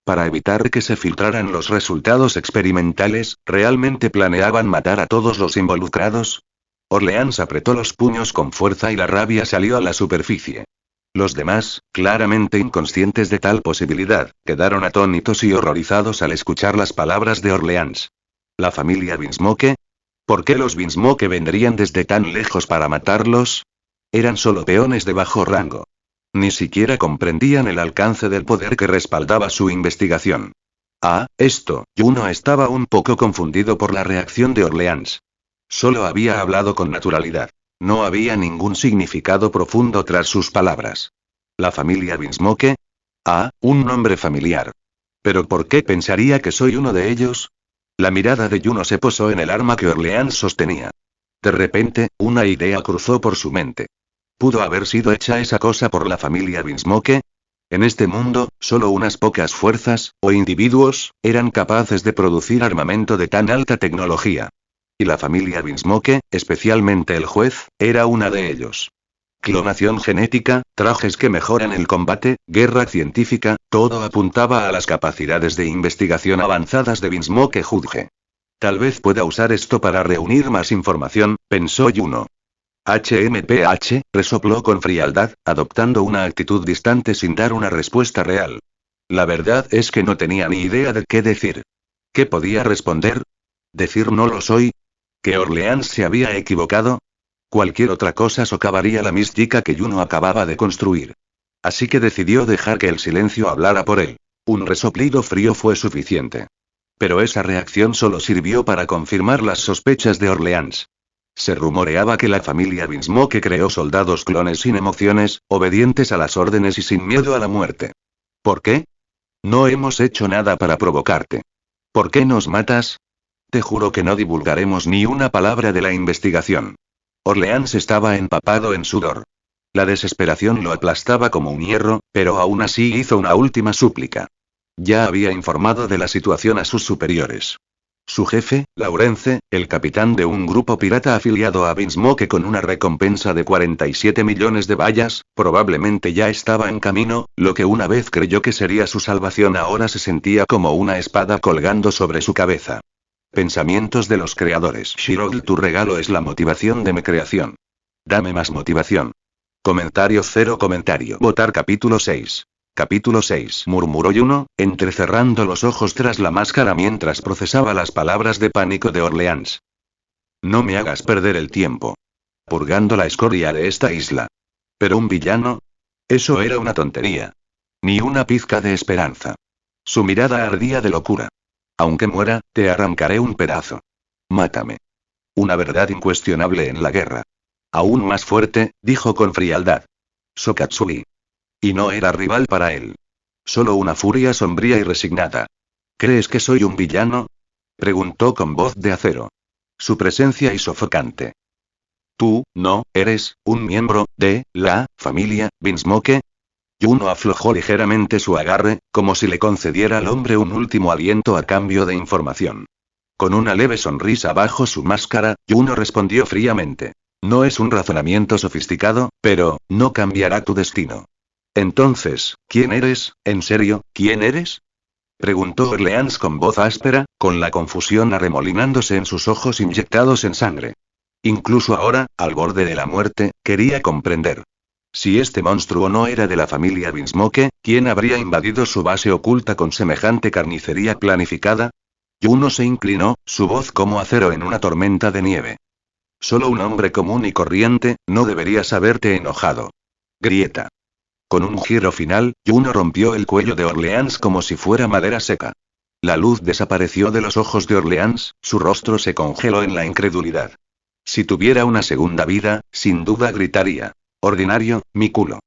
Para evitar que se filtraran los resultados experimentales, ¿realmente planeaban matar a todos los involucrados? Orleans apretó los puños con fuerza y la rabia salió a la superficie. Los demás, claramente inconscientes de tal posibilidad, quedaron atónitos y horrorizados al escuchar las palabras de Orleans. ¿La familia Vinsmoke? ¿Por qué los Vinsmoke vendrían desde tan lejos para matarlos? Eran solo peones de bajo rango. Ni siquiera comprendían el alcance del poder que respaldaba su investigación. Juno estaba un poco confundido por la reacción de Orleans. Solo había hablado con naturalidad. No había ningún significado profundo tras sus palabras. ¿La familia Vinsmoke? Un nombre familiar. ¿Pero por qué pensaría que soy uno de ellos? La mirada de Juno se posó en el arma que Orleans sostenía. De repente, una idea cruzó por su mente. ¿Pudo haber sido hecha esa cosa por la familia Vinsmoke? En este mundo, solo unas pocas fuerzas, o individuos, eran capaces de producir armamento de tan alta tecnología. Y la familia Vinsmoke, especialmente el juez, era una de ellos. Clonación genética, trajes que mejoran el combate, guerra científica, todo apuntaba a las capacidades de investigación avanzadas de Vinsmoke Judge. Tal vez pueda usar esto para reunir más información, pensó Juno. HMPH, resopló con frialdad, adoptando una actitud distante sin dar una respuesta real. La verdad es que no tenía ni idea de qué decir. ¿Qué podía responder? ¿Decir no lo soy? ¿Que Orleans se había equivocado? Cualquier otra cosa socavaría la mística que Juno acababa de construir. Así que decidió dejar que el silencio hablara por él. Un resoplido frío fue suficiente. Pero esa reacción solo sirvió para confirmar las sospechas de Orleans. Se rumoreaba que la familia Vinsmoke creó soldados clones sin emociones, obedientes a las órdenes y sin miedo a la muerte. ¿Por qué? No hemos hecho nada para provocarte. ¿Por qué nos matas? Te juro que no divulgaremos ni una palabra de la investigación. Orleans estaba empapado en sudor. La desesperación lo aplastaba como un hierro, pero aún así hizo una última súplica. Ya había informado de la situación a sus superiores. Su jefe, Laurence, el capitán de un grupo pirata afiliado a Vinsmoke con una recompensa de 47 millones de bayas, probablemente ya estaba en camino, lo que una vez creyó que sería su salvación ahora se sentía como una espada colgando sobre su cabeza. Pensamientos de los creadores. Shirogl, tu regalo es la motivación de mi creación. Dame más motivación. Comentario. Votar capítulo 6. Capítulo 6. Murmuró Juno, entrecerrando los ojos tras la máscara mientras procesaba las palabras de pánico de Orleans. No me hagas perder el tiempo. Purgando la escoria de esta isla. ¿Pero un villano? Eso era una tontería. Ni una pizca de esperanza. Su mirada ardía de locura. Aunque muera, te arrancaré un pedazo. Mátame. Una verdad incuestionable en la guerra. Aún más fuerte, dijo con frialdad. Sokatsui. Y no era rival para él. Solo una furia sombría y resignada. ¿Crees que soy un villano? Preguntó con voz de acero. Su presencia y sofocante. Tú, no, eres, un miembro, de, la, familia, Vinsmoke. Juno aflojó ligeramente su agarre, como si le concediera al hombre un último aliento a cambio de información. Con una leve sonrisa bajo su máscara, Juno respondió fríamente. No es un razonamiento sofisticado, pero, no cambiará tu destino. Entonces, ¿quién eres? ¿En serio, quién eres? Preguntó Orleans con voz áspera, con la confusión arremolinándose en sus ojos inyectados en sangre. Incluso ahora, al borde de la muerte, quería comprender. Si este monstruo no era de la familia Vinsmoke, ¿quién habría invadido su base oculta con semejante carnicería planificada? Juno se inclinó, su voz como acero en una tormenta de nieve. Solo un hombre común y corriente, no deberías haberte enojado. Grieta. Con un giro final, Juno rompió el cuello de Orleans como si fuera madera seca. La luz desapareció de los ojos de Orleans, su rostro se congeló en la incredulidad. Si tuviera una segunda vida, sin duda gritaría. Ordinario, mi culo.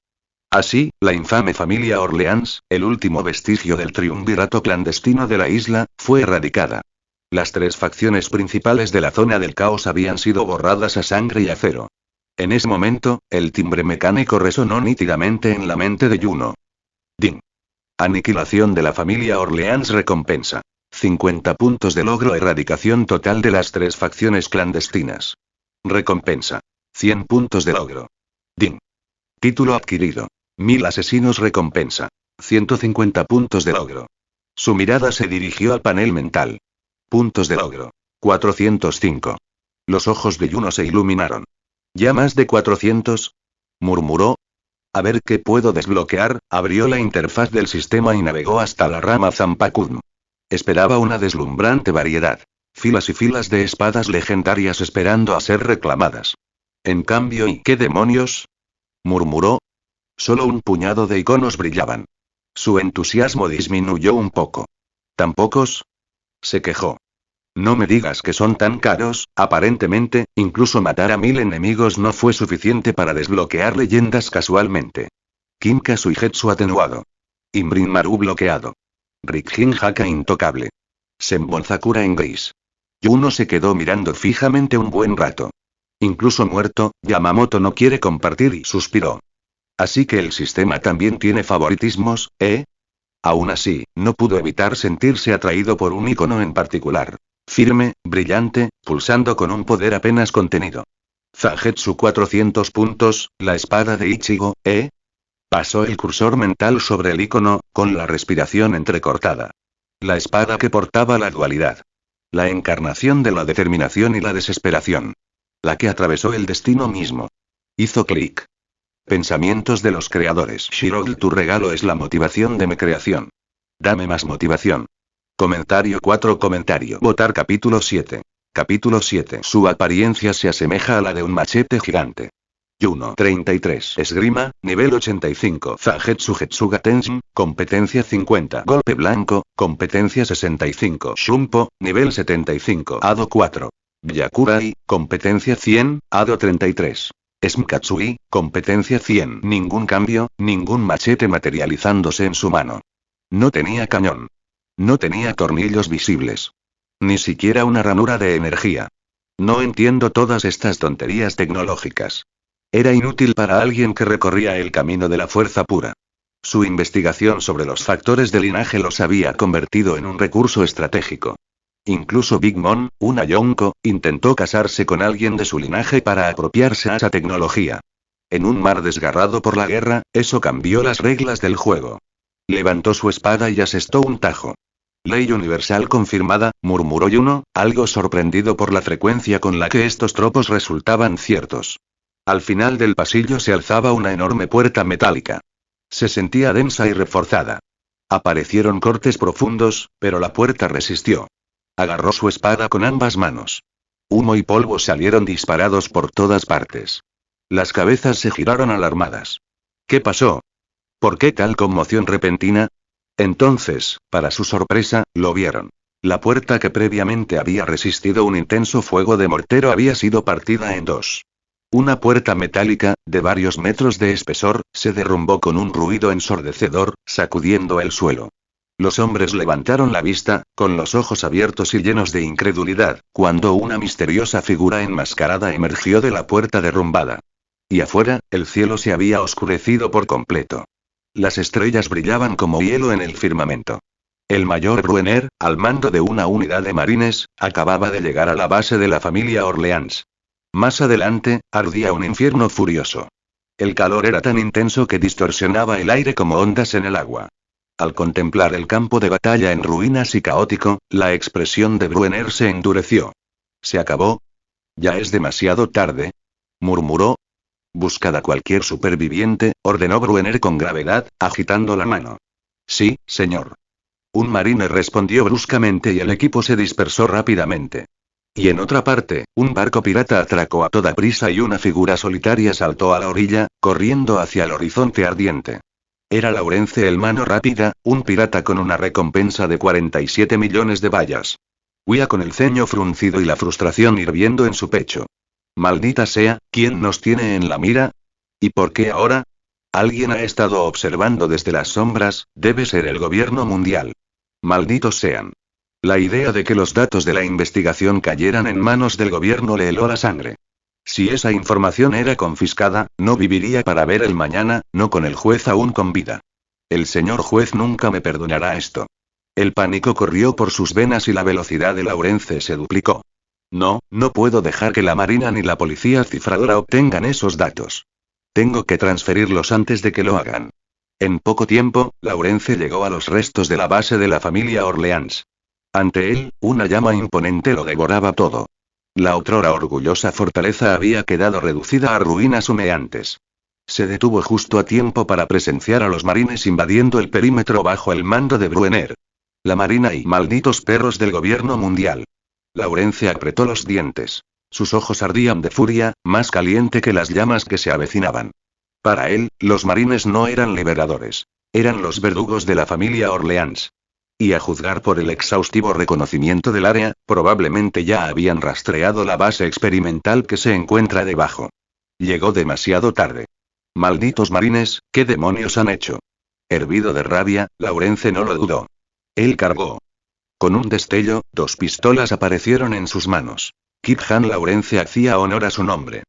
Así, la infame familia Orleans, el último vestigio del triunvirato clandestino de la isla, fue erradicada. Las tres facciones principales de la zona del caos habían sido borradas a sangre y acero. En ese momento, el timbre mecánico resonó nítidamente en la mente de Juno. Ding. Aniquilación de la familia Orleans recompensa. 50 puntos de logro. Erradicación total de las tres facciones clandestinas. Recompensa. 100 puntos de logro. Ding. Título adquirido. 1000 asesinos. Recompensa. 150 puntos de logro. Su mirada se dirigió al panel mental. Puntos de logro. 405. Los ojos de Juno se iluminaron. ¿Ya más de 400? Murmuró. A ver qué puedo desbloquear. Abrió la interfaz del sistema y navegó hasta la rama Zampacudm. Esperaba una deslumbrante variedad. Filas y filas de espadas legendarias esperando a ser reclamadas. En cambio, ¿y qué demonios? Murmuró. Solo un puñado de iconos brillaban. Su entusiasmo disminuyó un poco. ¿Tan pocos? Se quejó. No me digas que son tan caros. Aparentemente, incluso matar a 1000 enemigos no fue suficiente para desbloquear leyendas casualmente. Kimka Suigetsu atenuado. Imbrin Maru bloqueado. Rikin Haka intocable. Senbon Sakura en gris. Juno se quedó mirando fijamente un buen rato. Incluso muerto, Yamamoto no quiere compartir y suspiró. Así que el sistema también tiene favoritismos, ¿eh? Aún así, no pudo evitar sentirse atraído por un icono en particular. Firme, brillante, pulsando con un poder apenas contenido. Zangetsu 400 puntos, la espada de Ichigo, ¿eh? Pasó el cursor mental sobre el icono, con la respiración entrecortada. La espada que portaba la dualidad. La encarnación de la determinación y la desesperación. La que atravesó el destino mismo. Hizo clic. Pensamientos de los creadores. Shirogl, tu regalo es la motivación de mi creación. Dame más motivación. Comentario 4. Comentario. Votar capítulo 7. Capítulo 7. Su apariencia se asemeja a la de un machete gigante. Juno 33. Esgrima, nivel 85. Zangetsu Getsuga Tenshin, competencia 50. Golpe blanco, competencia 65. Shumpo, nivel 75. Ado 4. Byakurai, competencia 100, Ado 33. Smkatsui, competencia 100. Ningún cambio, ningún machete materializándose en su mano. No tenía cañón. No tenía tornillos visibles. Ni siquiera una ranura de energía. No entiendo todas estas tonterías tecnológicas. Era inútil para alguien que recorría el camino de la fuerza pura. Su investigación sobre los factores de linaje los había convertido en un recurso estratégico. Incluso Big Mom, una Yonko, intentó casarse con alguien de su linaje para apropiarse a esa tecnología. En un mar desgarrado por la guerra, eso cambió las reglas del juego. Levantó su espada y asestó un tajo. Ley universal confirmada, murmuró Juno, algo sorprendido por la frecuencia con la que estos tropos resultaban ciertos. Al final del pasillo se alzaba una enorme puerta metálica. Se sentía densa y reforzada. Aparecieron cortes profundos, pero la puerta resistió. Agarró su espada con ambas manos. Humo y polvo salieron disparados por todas partes. Las cabezas se giraron alarmadas. ¿Qué pasó? ¿Por qué tal conmoción repentina? Entonces, para su sorpresa, lo vieron. La puerta que previamente había resistido un intenso fuego de mortero había sido partida en dos. Una puerta metálica, de varios metros de espesor, se derrumbó con un ruido ensordecedor, sacudiendo el suelo. Los hombres levantaron la vista, con los ojos abiertos y llenos de incredulidad, cuando una misteriosa figura enmascarada emergió de la puerta derrumbada. Y afuera, el cielo se había oscurecido por completo. Las estrellas brillaban como hielo en el firmamento. El mayor Bruenner, al mando de una unidad de marines, acababa de llegar a la base de la familia Orleans. Más adelante, ardía un infierno furioso. El calor era tan intenso que distorsionaba el aire como ondas en el agua. Al contemplar el campo de batalla en ruinas y caótico, la expresión de Bruenner se endureció. ¿Se acabó? ¿Ya es demasiado tarde?, murmuró. Buscad a cualquier superviviente, ordenó Bruenner con gravedad, agitando la mano. Sí, señor. Un marine respondió bruscamente y el equipo se dispersó rápidamente. Y en otra parte, un barco pirata atracó a toda prisa y una figura solitaria saltó a la orilla, corriendo hacia el horizonte ardiente. Era Laurence el Mano Rápida, un pirata con una recompensa de 47 millones de bayas. Huía con el ceño fruncido y la frustración hirviendo en su pecho. Maldita sea, ¿quién nos tiene en la mira? ¿Y por qué ahora? Alguien ha estado observando desde las sombras, debe ser el gobierno mundial. Malditos sean. La idea de que los datos de la investigación cayeran en manos del gobierno le heló la sangre. Si esa información era confiscada, no viviría para ver el mañana, no con el juez aún con vida. El señor juez nunca me perdonará esto. El pánico corrió por sus venas y la velocidad de Laurence se duplicó. No, no puedo dejar que la Marina ni la policía cifradora obtengan esos datos. Tengo que transferirlos antes de que lo hagan. En poco tiempo, Laurence llegó a los restos de la base de la familia Orleans. Ante él, una llama imponente lo devoraba todo. La otrora orgullosa fortaleza había quedado reducida a ruinas humeantes. Se detuvo justo a tiempo para presenciar a los marines invadiendo el perímetro bajo el mando de Bruenner. La Marina y malditos perros del gobierno mundial. Laurence apretó los dientes. Sus ojos ardían de furia, más caliente que las llamas que se avecinaban. Para él, los marines no eran liberadores. Eran los verdugos de la familia Orleans. Y a juzgar por el exhaustivo reconocimiento del área, probablemente ya habían rastreado la base experimental que se encuentra debajo. Llegó demasiado tarde. Malditos marines, ¿qué demonios han hecho? Hervido de rabia, Laurence no lo dudó. Él cargó. Con un destello, 2 pistolas aparecieron en sus manos. Kip Han Laurence hacía honor a su nombre.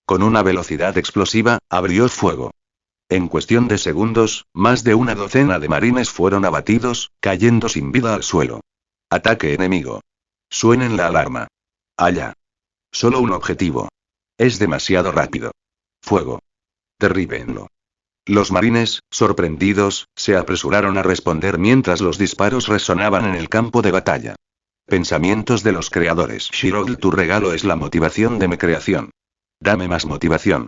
Con una velocidad explosiva, abrió fuego. En cuestión de segundos, más de una docena de marines fueron abatidos, cayendo sin vida al suelo. Ataque enemigo. Suenen la alarma. Allá. Solo un objetivo. Es demasiado rápido. Fuego. Derríbenlo. Los marines, sorprendidos, se apresuraron a responder mientras los disparos resonaban en el campo de batalla. Pensamientos de los creadores. Shirogl, tu regalo es la motivación de mi creación. Dame más motivación.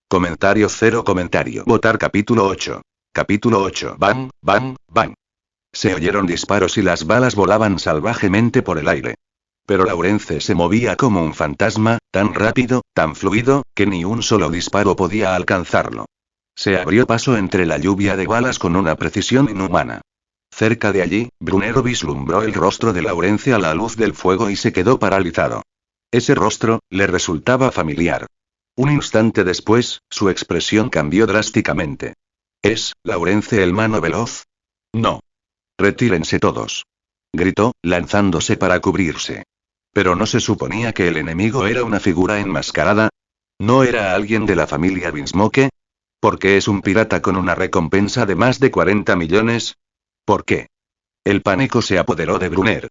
Comentario 0 comentario. Votar capítulo 8. Capítulo 8. Bang, bang, bang. Se oyeron disparos y las balas volaban salvajemente por el aire. Pero Laurence se movía como un fantasma, tan rápido, tan fluido, que ni un solo disparo podía alcanzarlo. Se abrió paso entre la lluvia de balas con una precisión inhumana. Cerca de allí, Brunero vislumbró el rostro de Laurence a la luz del fuego y se quedó paralizado. Ese rostro, le resultaba familiar. Un instante después, su expresión cambió drásticamente. ¿Es Laurence el Mano Veloz? No. Retírense todos. Gritó, lanzándose para cubrirse. Pero no se suponía que el enemigo era una figura enmascarada. ¿No era alguien de la familia Vinsmoke? ¿Por qué es un pirata con una recompensa de más de 40 millones? ¿Por qué? El pánico se apoderó de Brunner.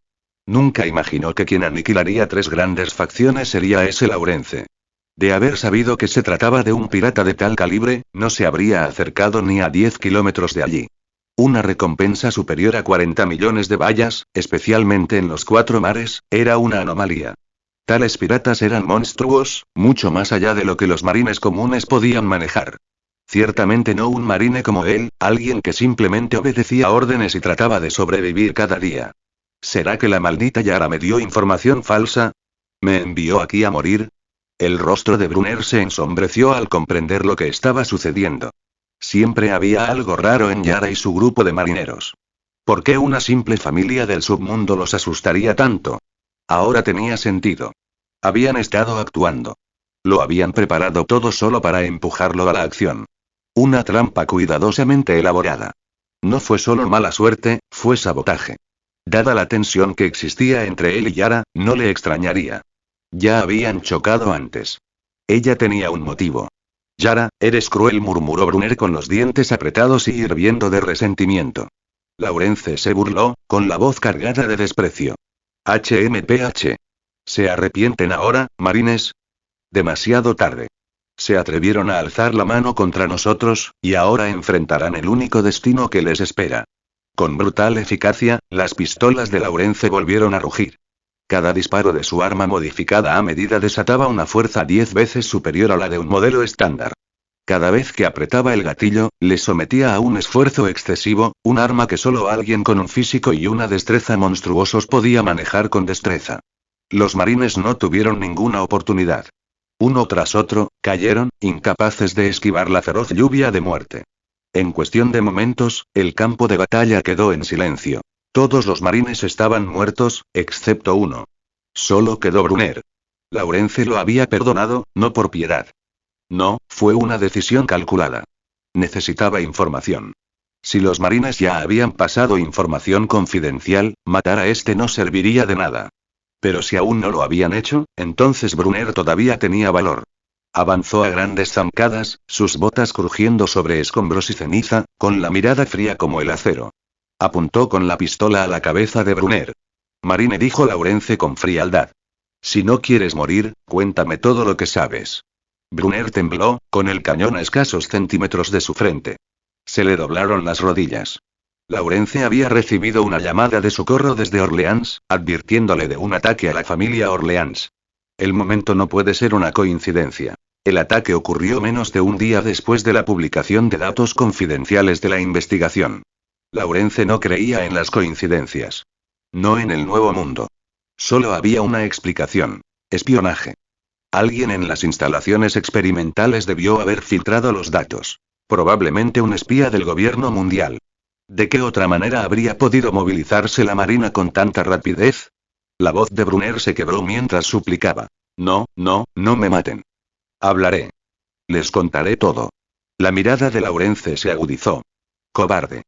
Nunca imaginó que quien aniquilaría 3 grandes facciones sería ese Laurence. De haber sabido que se trataba de un pirata de tal calibre, no se habría acercado ni a 10 kilómetros de allí. Una recompensa superior a 40 millones de bayas, especialmente en los 4 mares, era una anomalía. Tales piratas eran monstruos, mucho más allá de lo que los marines comunes podían manejar. Ciertamente no un marine como él, alguien que simplemente obedecía órdenes y trataba de sobrevivir cada día. ¿Será que la maldita Yara me dio información falsa? ¿Me envió aquí a morir? El rostro de Brunner se ensombreció al comprender lo que estaba sucediendo. Siempre había algo raro en Yara y su grupo de marineros. ¿Por qué una simple familia del submundo los asustaría tanto? Ahora tenía sentido. Habían estado actuando. Lo habían preparado todo solo para empujarlo a la acción. Una trampa cuidadosamente elaborada. No fue solo mala suerte, fue sabotaje. Dada la tensión que existía entre él y Yara, no le extrañaría. Ya habían chocado antes. Ella tenía un motivo. Yara, eres cruel, murmuró Brunner con los dientes apretados y hirviendo de resentimiento. Laurence se burló, con la voz cargada de desprecio. HMPH. ¿Se arrepienten ahora, marines? Demasiado tarde. Se atrevieron a alzar la mano contra nosotros, y ahora enfrentarán el único destino que les espera. Con brutal eficacia, las pistolas de Laurence volvieron a rugir. Cada disparo de su arma modificada a medida desataba una fuerza 10 veces superior a la de un modelo estándar. Cada vez que apretaba el gatillo, le sometía a un esfuerzo excesivo, un arma que solo alguien con un físico y una destreza monstruosos podía manejar con destreza. Los marines no tuvieron ninguna oportunidad. Uno tras otro, cayeron, incapaces de esquivar la feroz lluvia de muerte. En cuestión de momentos, el campo de batalla quedó en silencio. Todos los marines estaban muertos, excepto uno. Solo quedó Brunner. Laurence lo había perdonado, no por piedad. No, fue una decisión calculada. Necesitaba información. Si los marines ya habían pasado información confidencial, matar a este no serviría de nada. Pero si aún no lo habían hecho, entonces Brunner todavía tenía valor. Avanzó a grandes zancadas, sus botas crujiendo sobre escombros y ceniza, con la mirada fría como el acero. Apuntó con la pistola a la cabeza de Brunner. Marine, dijo Laurence con frialdad. Si no quieres morir, cuéntame todo lo que sabes. Brunner tembló, con el cañón a escasos centímetros de su frente. Se le doblaron las rodillas. Laurence había recibido una llamada de socorro desde Orleans, advirtiéndole de un ataque a la familia Orleans. El momento no puede ser una coincidencia. El ataque ocurrió menos de un día después de la publicación de datos confidenciales de la investigación. Laurence no creía en las coincidencias. No en el Nuevo Mundo. Solo había una explicación. Espionaje. Alguien en las instalaciones experimentales debió haber filtrado los datos. Probablemente un espía del gobierno mundial. ¿De qué otra manera habría podido movilizarse la marina con tanta rapidez? La voz de Brunner se quebró mientras suplicaba. No, no, no me maten. Hablaré. Les contaré todo. La mirada de Laurence se agudizó. Cobarde.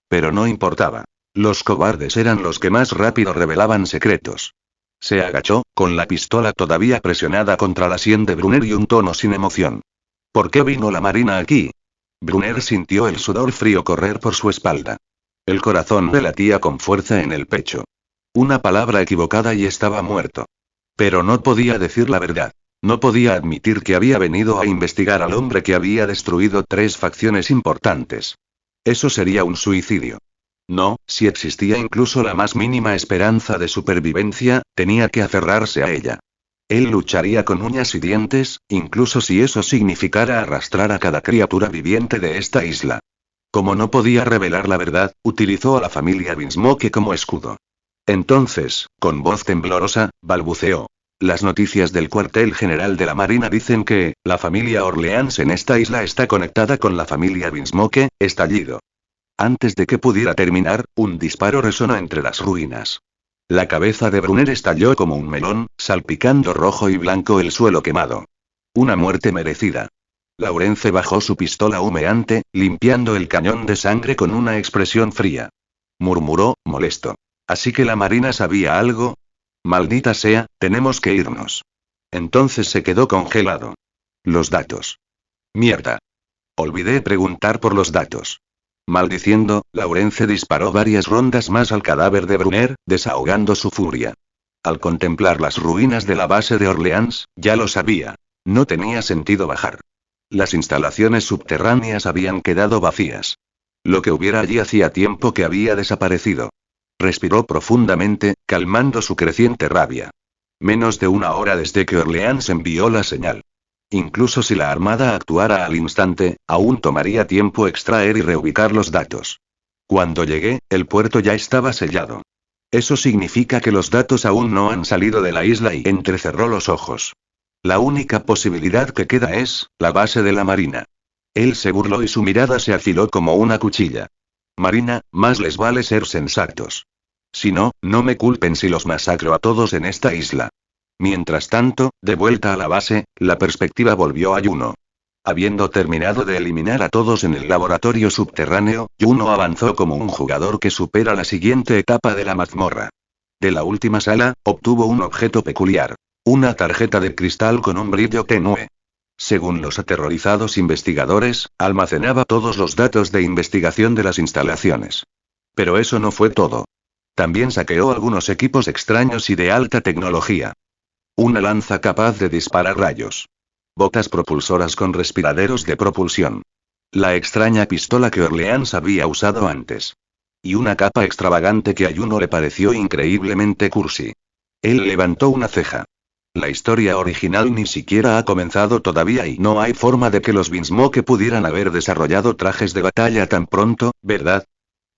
Pero no importaba. Los cobardes eran los que más rápido revelaban secretos. Se agachó, con la pistola todavía presionada contra la sien de Brunner y un tono sin emoción. ¿Por qué vino la marina aquí? Brunner sintió el sudor frío correr por su espalda. El corazón le latía con fuerza en el pecho. Una palabra equivocada y estaba muerto. Pero no podía decir la verdad. No podía admitir que había venido a investigar al hombre que había destruido 3 facciones importantes. Eso sería un suicidio. No, si existía incluso la más mínima esperanza de supervivencia, tenía que aferrarse a ella. Él lucharía con uñas y dientes, incluso si eso significara arrastrar a cada criatura viviente de esta isla. Como no podía revelar la verdad, utilizó a la familia Vinsmoke como escudo. Entonces, con voz temblorosa, balbuceó. Las noticias del cuartel general de la Marina dicen que, la familia Orleans en esta isla está conectada con la familia Vinsmoke, estallido. Antes de que pudiera terminar, un disparo resonó entre las ruinas. La cabeza de Brunner estalló como un melón, salpicando rojo y blanco el suelo quemado. Una muerte merecida. Laurence bajó su pistola humeante, limpiando el cañón de sangre con una expresión fría. Murmuró, molesto. ¿Así que la marina sabía algo? Maldita sea, tenemos que irnos. Entonces se quedó congelado. Los datos. Mierda. Olvidé preguntar por los datos. Maldiciendo, Laurence disparó varias rondas más al cadáver de Brunner, desahogando su furia. Al contemplar las ruinas de la base de Orleans, ya lo sabía. No tenía sentido bajar. Las instalaciones subterráneas habían quedado vacías. Lo que hubiera allí hacía tiempo que había desaparecido. Respiró profundamente, calmando su creciente rabia. Menos de una hora desde que Orleans envió la señal. Incluso si la Armada actuara al instante, aún tomaría tiempo extraer y reubicar los datos. Cuando llegué, el puerto ya estaba sellado. Eso significa que los datos aún no han salido de la isla y entrecerró los ojos. La única posibilidad que queda es, la base de la Marina. Él se burló y su mirada se afiló como una cuchilla. Marina, más les vale ser sensatos. Si no, no me culpen si los masacro a todos en esta isla. Mientras tanto, de vuelta a la base, la perspectiva volvió a Juno. Habiendo terminado de eliminar a todos en el laboratorio subterráneo, Juno avanzó como un jugador que supera la siguiente etapa de la mazmorra. De la última sala, obtuvo un objeto peculiar. Una tarjeta de cristal con un brillo tenue. Según los aterrorizados investigadores, almacenaba todos los datos de investigación de las instalaciones. Pero eso no fue todo. También saqueó algunos equipos extraños y de alta tecnología. Una lanza capaz de disparar rayos. Botas propulsoras con respiraderos de propulsión. La extraña pistola que Orleans había usado antes. Y una capa extravagante que a Juno le pareció increíblemente cursi. Él levantó una ceja. La historia original ni siquiera ha comenzado todavía y no hay forma de que los Vinsmoke pudieran haber desarrollado trajes de batalla tan pronto, ¿verdad?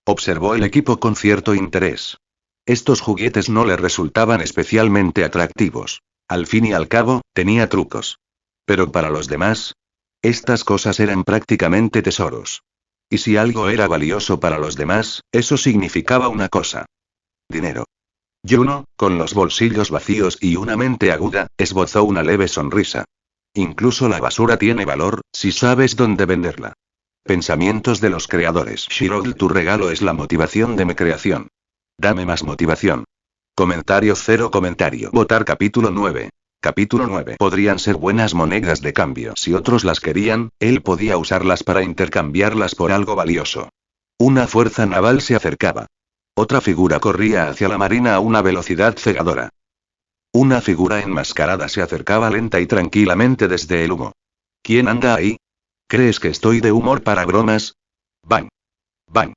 Observó el equipo con cierto interés. Estos juguetes no le resultaban especialmente atractivos. Al fin y al cabo, tenía trucos. Pero para los demás, estas cosas eran prácticamente tesoros. Y si algo era valioso para los demás, eso significaba una cosa. Dinero. Juno, con los bolsillos vacíos y una mente aguda, esbozó una leve sonrisa. Incluso la basura tiene valor, si sabes dónde venderla. Pensamientos de los creadores. Shirogl, tu regalo es la motivación de mi creación. Dame más motivación. Comentario cero comentario. Votar capítulo 9. Capítulo 9. Podrían ser buenas monedas de cambio. Si otros las querían, él podía usarlas para intercambiarlas por algo valioso. Una fuerza naval se acercaba. Otra figura corría hacia la marina a una velocidad cegadora. Una figura enmascarada se acercaba lenta y tranquilamente desde el humo. ¿Quién anda ahí? ¿Crees que estoy de humor para bromas? ¡Bang! ¡Bang!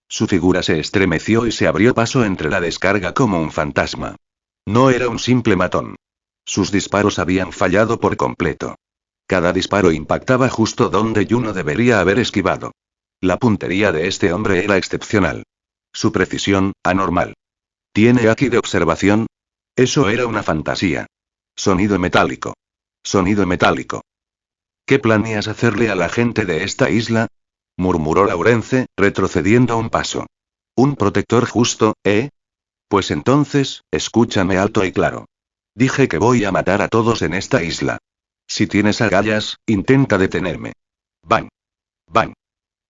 Su figura se estremeció y se abrió paso entre la descarga como un fantasma. No era un simple matón. Sus disparos habían fallado por completo. Cada disparo impactaba justo donde Juno debería haber esquivado. La puntería de este hombre era excepcional. Su precisión, anormal. ¿Tiene aquí de observación? Eso era una fantasía. Sonido metálico. Sonido metálico. ¿Qué planeas hacerle a la gente de esta isla? Murmuró Laurence, retrocediendo un paso. Un protector justo, ¿eh? Pues entonces, escúchame alto y claro. Dije que voy a matar a todos en esta isla. Si tienes agallas, intenta detenerme. Bang. Bang.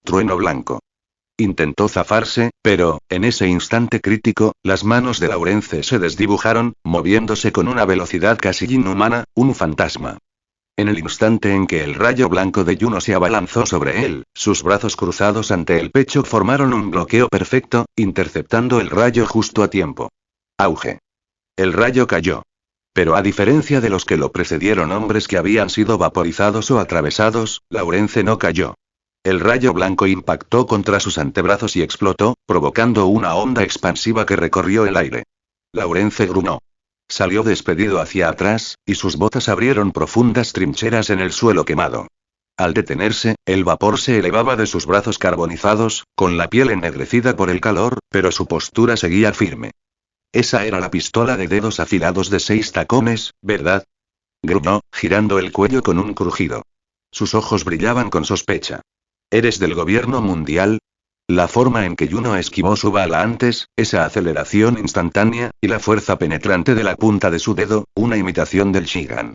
Trueno blanco. Intentó zafarse, pero, en ese instante crítico, las manos de Laurence se desdibujaron, moviéndose con una velocidad casi inhumana, un fantasma. En el instante en que el rayo blanco de Juno se abalanzó sobre él, sus brazos cruzados ante el pecho formaron un bloqueo perfecto, interceptando el rayo justo a tiempo. Auge. El rayo cayó. Pero a diferencia de los que lo precedieron, hombres que habían sido vaporizados o atravesados, Laurence no cayó. El rayo blanco impactó contra sus antebrazos y explotó, provocando una onda expansiva que recorrió el aire. Laurence gruñó. Salió despedido hacia atrás, y sus botas abrieron profundas trincheras en el suelo quemado. Al detenerse, el vapor se elevaba de sus brazos carbonizados, con la piel ennegrecida por el calor, pero su postura seguía firme. Esa era la pistola de dedos afilados de 6 tacones, ¿verdad? Gruñó, girando el cuello con un crujido. Sus ojos brillaban con sospecha. ¿Eres del gobierno mundial? La forma en que Juno esquivó su bala antes, esa aceleración instantánea, y la fuerza penetrante de la punta de su dedo, una imitación del Shigan.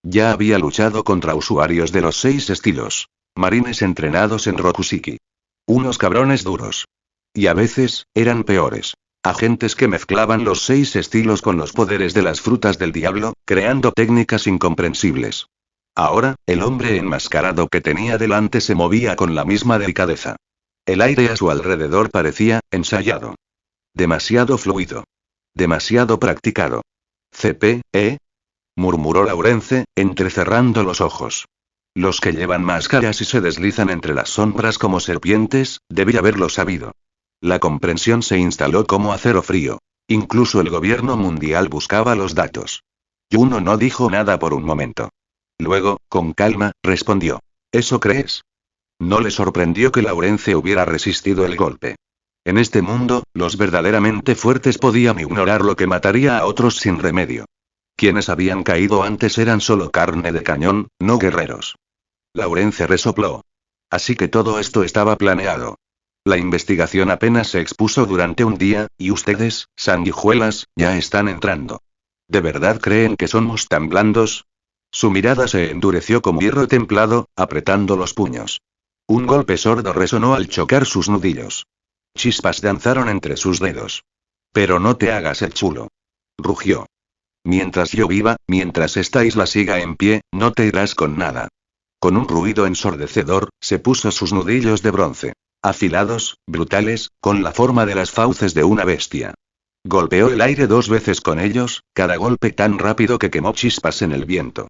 Ya había luchado contra usuarios de los 6 estilos. Marines entrenados en Rokusiki. Unos cabrones duros. Y a veces, eran peores. Agentes que mezclaban los 6 estilos con los poderes de las frutas del diablo, creando técnicas incomprensibles. Ahora, el hombre enmascarado que tenía delante se movía con la misma delicadeza. El aire a su alrededor parecía ensayado. Demasiado fluido. Demasiado practicado. CP, ¿eh? Murmuró Laurence, entrecerrando los ojos. Los que llevan máscaras y se deslizan entre las sombras como serpientes, debía haberlo sabido. La comprensión se instaló como acero frío. Incluso el gobierno mundial buscaba los datos. Juno no dijo nada por un momento. Luego, con calma, respondió. ¿Eso crees? No le sorprendió que Laurence hubiera resistido el golpe. En este mundo, los verdaderamente fuertes podían ignorar lo que mataría a otros sin remedio. Quienes habían caído antes eran solo carne de cañón, no guerreros. Laurence resopló. Así que todo esto estaba planeado. La investigación apenas se expuso durante un día, y ustedes, sanguijuelas, ya están entrando. ¿De verdad creen que somos tan blandos? Su mirada se endureció como hierro templado, apretando los puños. Un golpe sordo resonó al chocar sus nudillos. Chispas danzaron entre sus dedos. Pero no te hagas el chulo. Rugió. Mientras yo viva, mientras esta isla siga en pie, no te irás con nada. Con un ruido ensordecedor, se puso sus nudillos de bronce. Afilados, brutales, con la forma de las fauces de una bestia. Golpeó el aire 2 veces con ellos, cada golpe tan rápido que quemó chispas en el viento.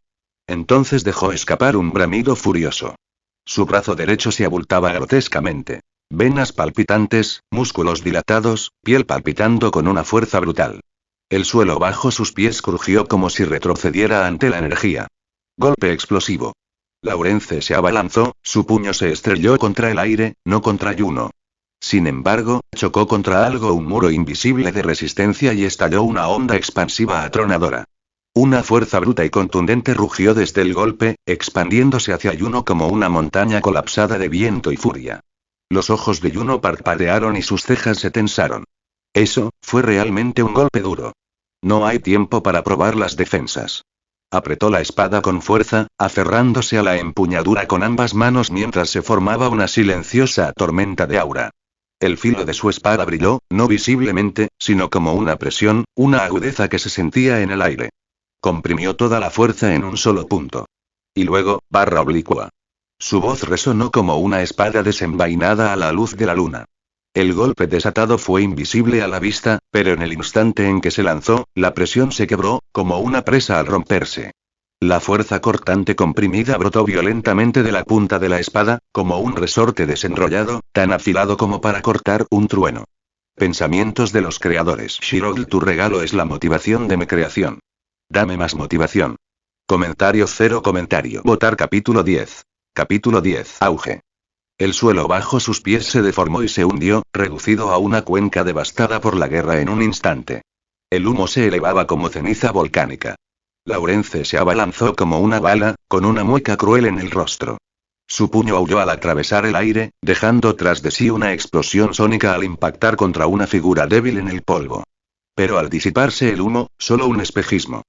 Entonces dejó escapar un bramido furioso. Su brazo derecho se abultaba grotescamente. Venas palpitantes, músculos dilatados, piel palpitando con una fuerza brutal. El suelo bajo sus pies crujió como si retrocediera ante la energía. Golpe explosivo. Laurence se abalanzó, su puño se estrelló contra el aire, no contra Juno. Sin embargo, chocó contra algo, un muro invisible de resistencia, y estalló una onda expansiva atronadora. Una fuerza bruta y contundente rugió desde el golpe, expandiéndose hacia Juno como una montaña colapsada de viento y furia. Los ojos de Juno parpadearon y sus cejas se tensaron. Eso, fue realmente un golpe duro. No hay tiempo para probar las defensas. Apretó la espada con fuerza, aferrándose a la empuñadura con ambas manos mientras se formaba una silenciosa tormenta de aura. El filo de su espada brilló, no visiblemente, sino como una presión, una agudeza que se sentía en el aire. Comprimió toda la fuerza en un solo punto. Y luego, barra oblicua. Su voz resonó como una espada desenvainada a la luz de la luna. El golpe desatado fue invisible a la vista, pero en el instante en que se lanzó, la presión se quebró, como una presa al romperse. La fuerza cortante comprimida brotó violentamente de la punta de la espada, como un resorte desenrollado, tan afilado como para cortar un trueno. Pensamientos de los creadores. Shirogl, tu regalo es la motivación de mi creación. Dame más motivación. Comentario 0 comentario. Votar capítulo 10. Capítulo 10. Auge. El suelo bajo sus pies se deformó y se hundió, reducido a una cuenca devastada por la guerra en un instante. El humo se elevaba como ceniza volcánica. Laurence se abalanzó como una bala, con una mueca cruel en el rostro. Su puño aulló al atravesar el aire, dejando tras de sí una explosión sónica al impactar contra una figura débil en el polvo. Pero al disiparse el humo, solo un espejismo.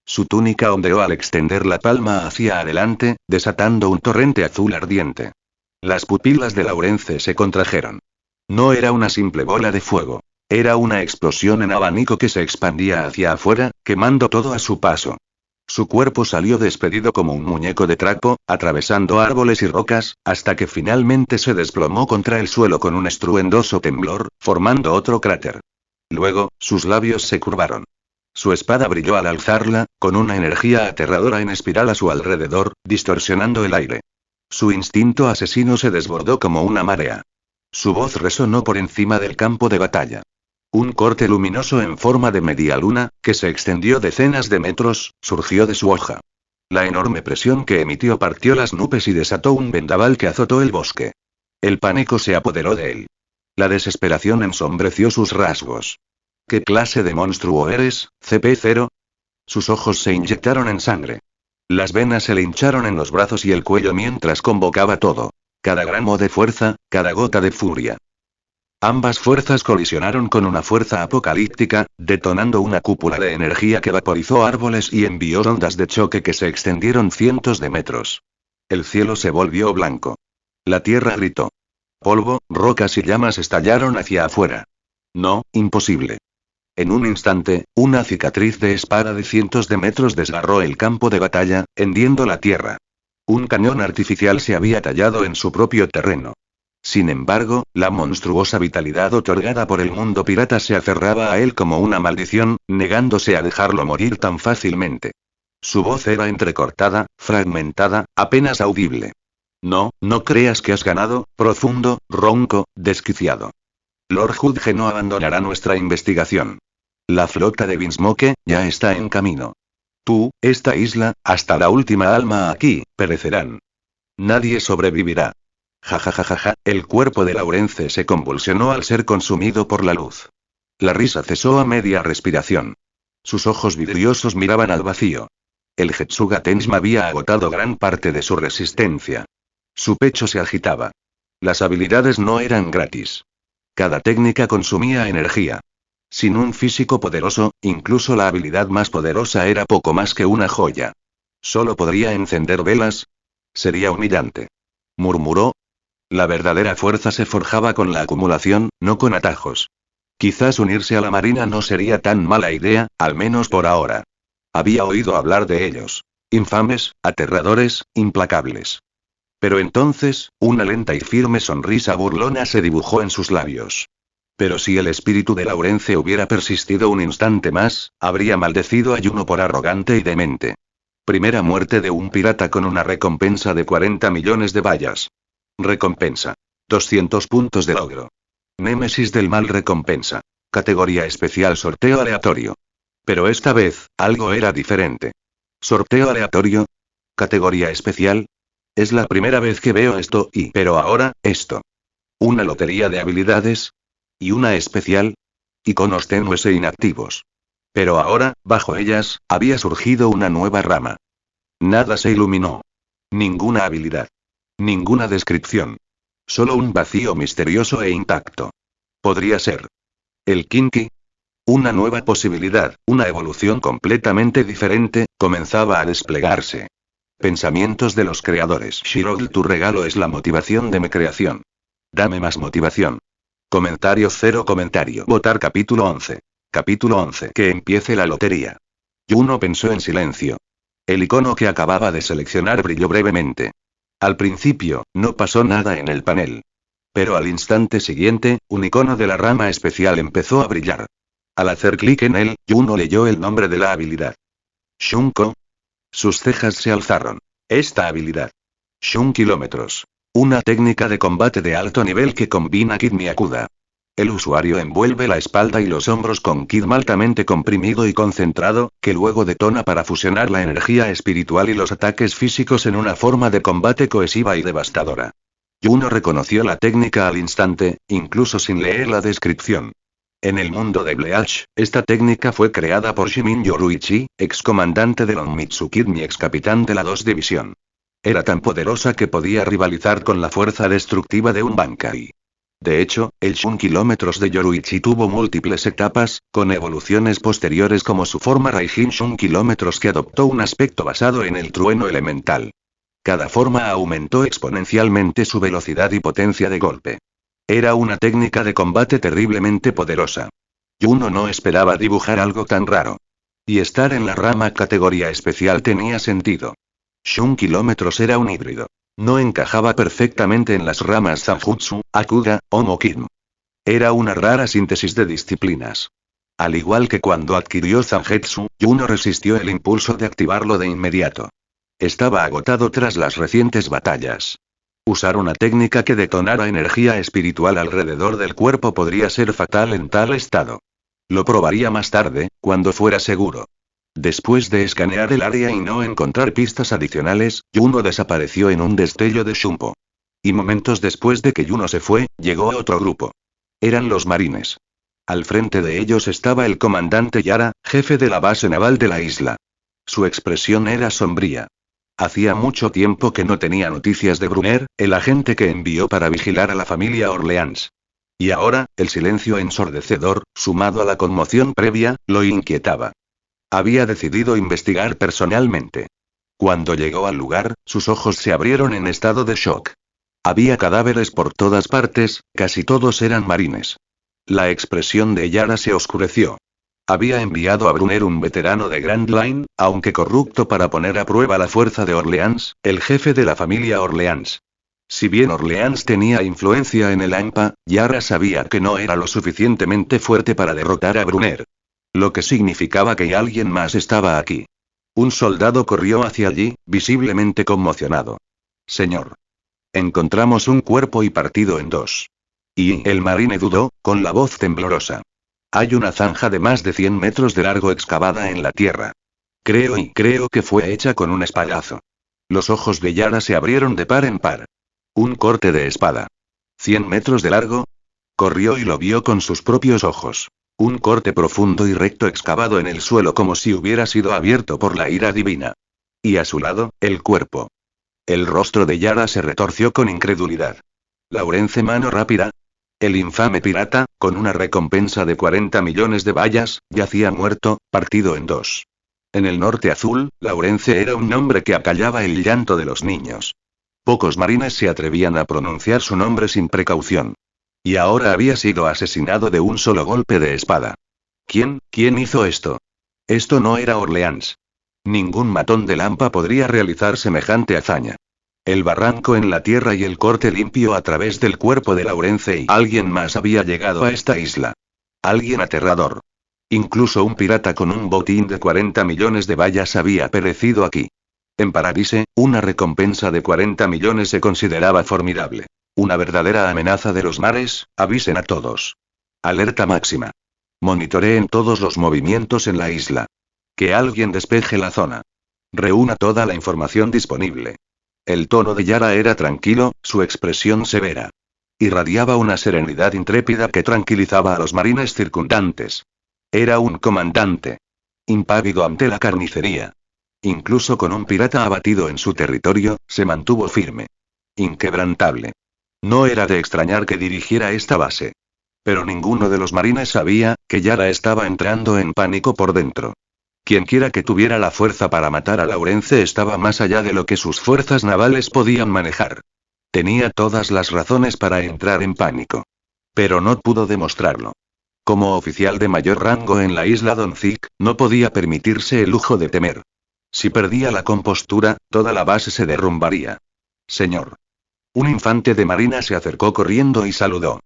Su túnica ondeó al extender la palma hacia adelante, desatando un torrente azul ardiente. Las pupilas de Laurence se contrajeron. No era una simple bola de fuego. Era una explosión en abanico que se expandía hacia afuera, quemando todo a su paso. Su cuerpo salió despedido como un muñeco de trapo, atravesando árboles y rocas, hasta que finalmente se desplomó contra el suelo con un estruendoso temblor, formando otro cráter. Luego, sus labios se curvaron. Su espada brilló al alzarla, con una energía aterradora en espiral a su alrededor, distorsionando el aire. Su instinto asesino se desbordó como una marea. Su voz resonó por encima del campo de batalla. Un corte luminoso en forma de media luna, que se extendió decenas de metros, surgió de su hoja. La enorme presión que emitió partió las nubes y desató un vendaval que azotó el bosque. El pánico se apoderó de él. La desesperación ensombreció sus rasgos. ¿Qué clase de monstruo eres, CP0? Sus ojos se inyectaron en sangre. Las venas se le hincharon en los brazos y el cuello mientras convocaba todo. Cada gramo de fuerza, cada gota de furia. Ambas fuerzas colisionaron con una fuerza apocalíptica, detonando una cúpula de energía que vaporizó árboles y envió ondas de choque que se extendieron cientos de metros. El cielo se volvió blanco. La tierra gritó. Polvo, rocas y llamas estallaron hacia afuera. No, imposible. En un instante, una cicatriz de espada de cientos de metros desgarró el campo de batalla, hendiendo la tierra. Un cañón artificial se había tallado en su propio terreno. Sin embargo, la monstruosa vitalidad otorgada por el mundo pirata se aferraba a él como una maldición, negándose a dejarlo morir tan fácilmente. Su voz era entrecortada, fragmentada, apenas audible. No, no creas que has ganado, profundo, ronco, desquiciado. Lord Judge no abandonará nuestra investigación. La flota de Vinsmoke ya está en camino. Tú, esta isla, hasta la última alma aquí, perecerán. Nadie sobrevivirá. Ja, el cuerpo de Laurence se convulsionó al ser consumido por la luz. La risa cesó a media respiración. Sus ojos vidriosos miraban al vacío. El Jetsuga Tensma había agotado gran parte de su resistencia. Su pecho se agitaba. Las habilidades no eran gratis. Cada técnica consumía energía. Sin un físico poderoso, incluso la habilidad más poderosa era poco más que una joya. ¿Solo podría encender velas? Sería humillante. Murmuró. La verdadera fuerza se forjaba con la acumulación, no con atajos. Quizás unirse a la marina no sería tan mala idea, al menos por ahora. Había oído hablar de ellos. Infames, aterradores, implacables. Pero entonces, una lenta y firme sonrisa burlona se dibujó en sus labios. Pero si el espíritu de Laurence hubiera persistido un instante más, habría maldecido a Juno por arrogante y demente. Primera muerte de un pirata con una recompensa de 40 millones de bayas. Recompensa. 200 puntos de logro. Némesis del mal recompensa. Categoría especial sorteo aleatorio. Pero esta vez, algo era diferente. ¿Sorteo aleatorio? ¿Categoría especial? Es la primera vez que veo esto pero ahora, esto. ¿Una lotería de habilidades? ¿Y una especial? Iconos tenues e inactivos. Pero ahora, bajo ellas, había surgido una nueva rama. Nada se iluminó. Ninguna habilidad. Ninguna descripción. Solo un vacío misterioso e intacto. ¿Podría ser el Kinky? Una nueva posibilidad, una evolución completamente diferente, comenzaba a desplegarse. Pensamientos de los creadores. Shirogl, tu regalo es la motivación de mi creación. Dame más motivación. Comentario 0 comentario. Votar capítulo 11. Capítulo 11. Que empiece la lotería. Juno pensó en silencio. El icono que acababa de seleccionar brilló brevemente. Al principio, no pasó nada en el panel. Pero al instante siguiente, un icono de la rama especial empezó a brillar. Al hacer clic en él, Juno leyó el nombre de la habilidad. Shunko. Sus cejas se alzaron. Esta habilidad. Shun kilómetros. Una técnica de combate de alto nivel que combina Kid Akuda. El usuario envuelve la espalda y los hombros con Kid altamente comprimido y concentrado, que luego detona para fusionar la energía espiritual y los ataques físicos en una forma de combate cohesiva y devastadora. Juno reconoció la técnica al instante, incluso sin leer la descripción. En el mundo de Bleach, esta técnica fue creada por Shimin Yoruichi, ex comandante de Lonmitsu Kid y ex capitán de la 2 División. Era tan poderosa que podía rivalizar con la fuerza destructiva de un Bankai. De hecho, el Shun kilómetros de Yoruichi tuvo múltiples etapas, con evoluciones posteriores como su forma Raijin Shun kilómetros que adoptó un aspecto basado en el trueno elemental. Cada forma aumentó exponencialmente su velocidad y potencia de golpe. Era una técnica de combate terriblemente poderosa. Juno no esperaba dibujar algo tan raro. Y estar en la rama categoría especial tenía sentido. Shun kilómetros era un híbrido. No encajaba perfectamente en las ramas Zanjutsu, Akuda, o Mokin. Era una rara síntesis de disciplinas. Al igual que cuando adquirió Zangetsu, Juno resistió el impulso de activarlo de inmediato. Estaba agotado tras las recientes batallas. Usar una técnica que detonara energía espiritual alrededor del cuerpo podría ser fatal en tal estado. Lo probaría más tarde, cuando fuera seguro. Después de escanear el área y no encontrar pistas adicionales, Juno desapareció en un destello de Shunpo. Y momentos después de que Juno se fue, llegó otro grupo. Eran los marines. Al frente de ellos estaba el comandante Yara, jefe de la base naval de la isla. Su expresión era sombría. Hacía mucho tiempo que no tenía noticias de Brunner, el agente que envió para vigilar a la familia Orleans. Y ahora, el silencio ensordecedor, sumado a la conmoción previa, lo inquietaba. Había decidido investigar personalmente. Cuando llegó al lugar, sus ojos se abrieron en estado de shock. Había cadáveres por todas partes, casi todos eran marines. La expresión de Yara se oscureció. Había enviado a Brunner un veterano de Grand Line, aunque corrupto para poner a prueba la fuerza de Orleans, el jefe de la familia Orleans. Si bien Orleans tenía influencia en el AMPA, Yara sabía que no era lo suficientemente fuerte para derrotar a Brunner. Lo que significaba que alguien más estaba aquí. Un soldado corrió hacia allí, visiblemente conmocionado. Señor. Encontramos un cuerpo y partido en dos. Y el marine dudó, con la voz temblorosa. Hay una zanja de más de 100 metros de largo excavada en la tierra. Creo que fue hecha con un espadazo. Los ojos de Yara se abrieron de par en par. Un corte de espada. ¿100 metros de largo? Corrió y lo vio con sus propios ojos. Un corte profundo y recto excavado en el suelo como si hubiera sido abierto por la ira divina. Y a su lado, el cuerpo. El rostro de Yara se retorció con incredulidad. Laurence mano rápida. El infame pirata, con una recompensa de 40 millones de bayas, yacía muerto, partido en dos. En el norte azul, Laurence era un nombre que acallaba el llanto de los niños. Pocos marines se atrevían a pronunciar su nombre sin precaución. Y ahora había sido asesinado de un solo golpe de espada. ¿Quién hizo esto? Esto no era Orleans. Ningún matón de Lampa podría realizar semejante hazaña. El barranco en la tierra y el corte limpio a través del cuerpo de Laurence y alguien más había llegado a esta isla. Alguien aterrador. Incluso un pirata con un botín de 40 millones de bayas había perecido aquí. En Paradise, una recompensa de 40 millones se consideraba formidable. Una verdadera amenaza de los mares, avisen a todos. Alerta máxima. Monitoreen todos los movimientos en la isla. Que alguien despeje la zona. Reúna toda la información disponible. El tono de Yara era tranquilo, su expresión severa. Irradiaba una serenidad intrépida que tranquilizaba a los marines circundantes. Era un comandante. Impávido ante la carnicería. Incluso con un pirata abatido en su territorio, se mantuvo firme. Inquebrantable. No era de extrañar que dirigiera esta base. Pero ninguno de los marines sabía que Yara estaba entrando en pánico por dentro. Quienquiera que tuviera la fuerza para matar a Laurence estaba más allá de lo que sus fuerzas navales podían manejar. Tenía todas las razones para entrar en pánico. Pero no pudo demostrarlo. Como oficial de mayor rango en la isla Donzik, no podía permitirse el lujo de temer. Si perdía la compostura, toda la base se derrumbaría. Señor. Un infante de marina se acercó corriendo y saludó.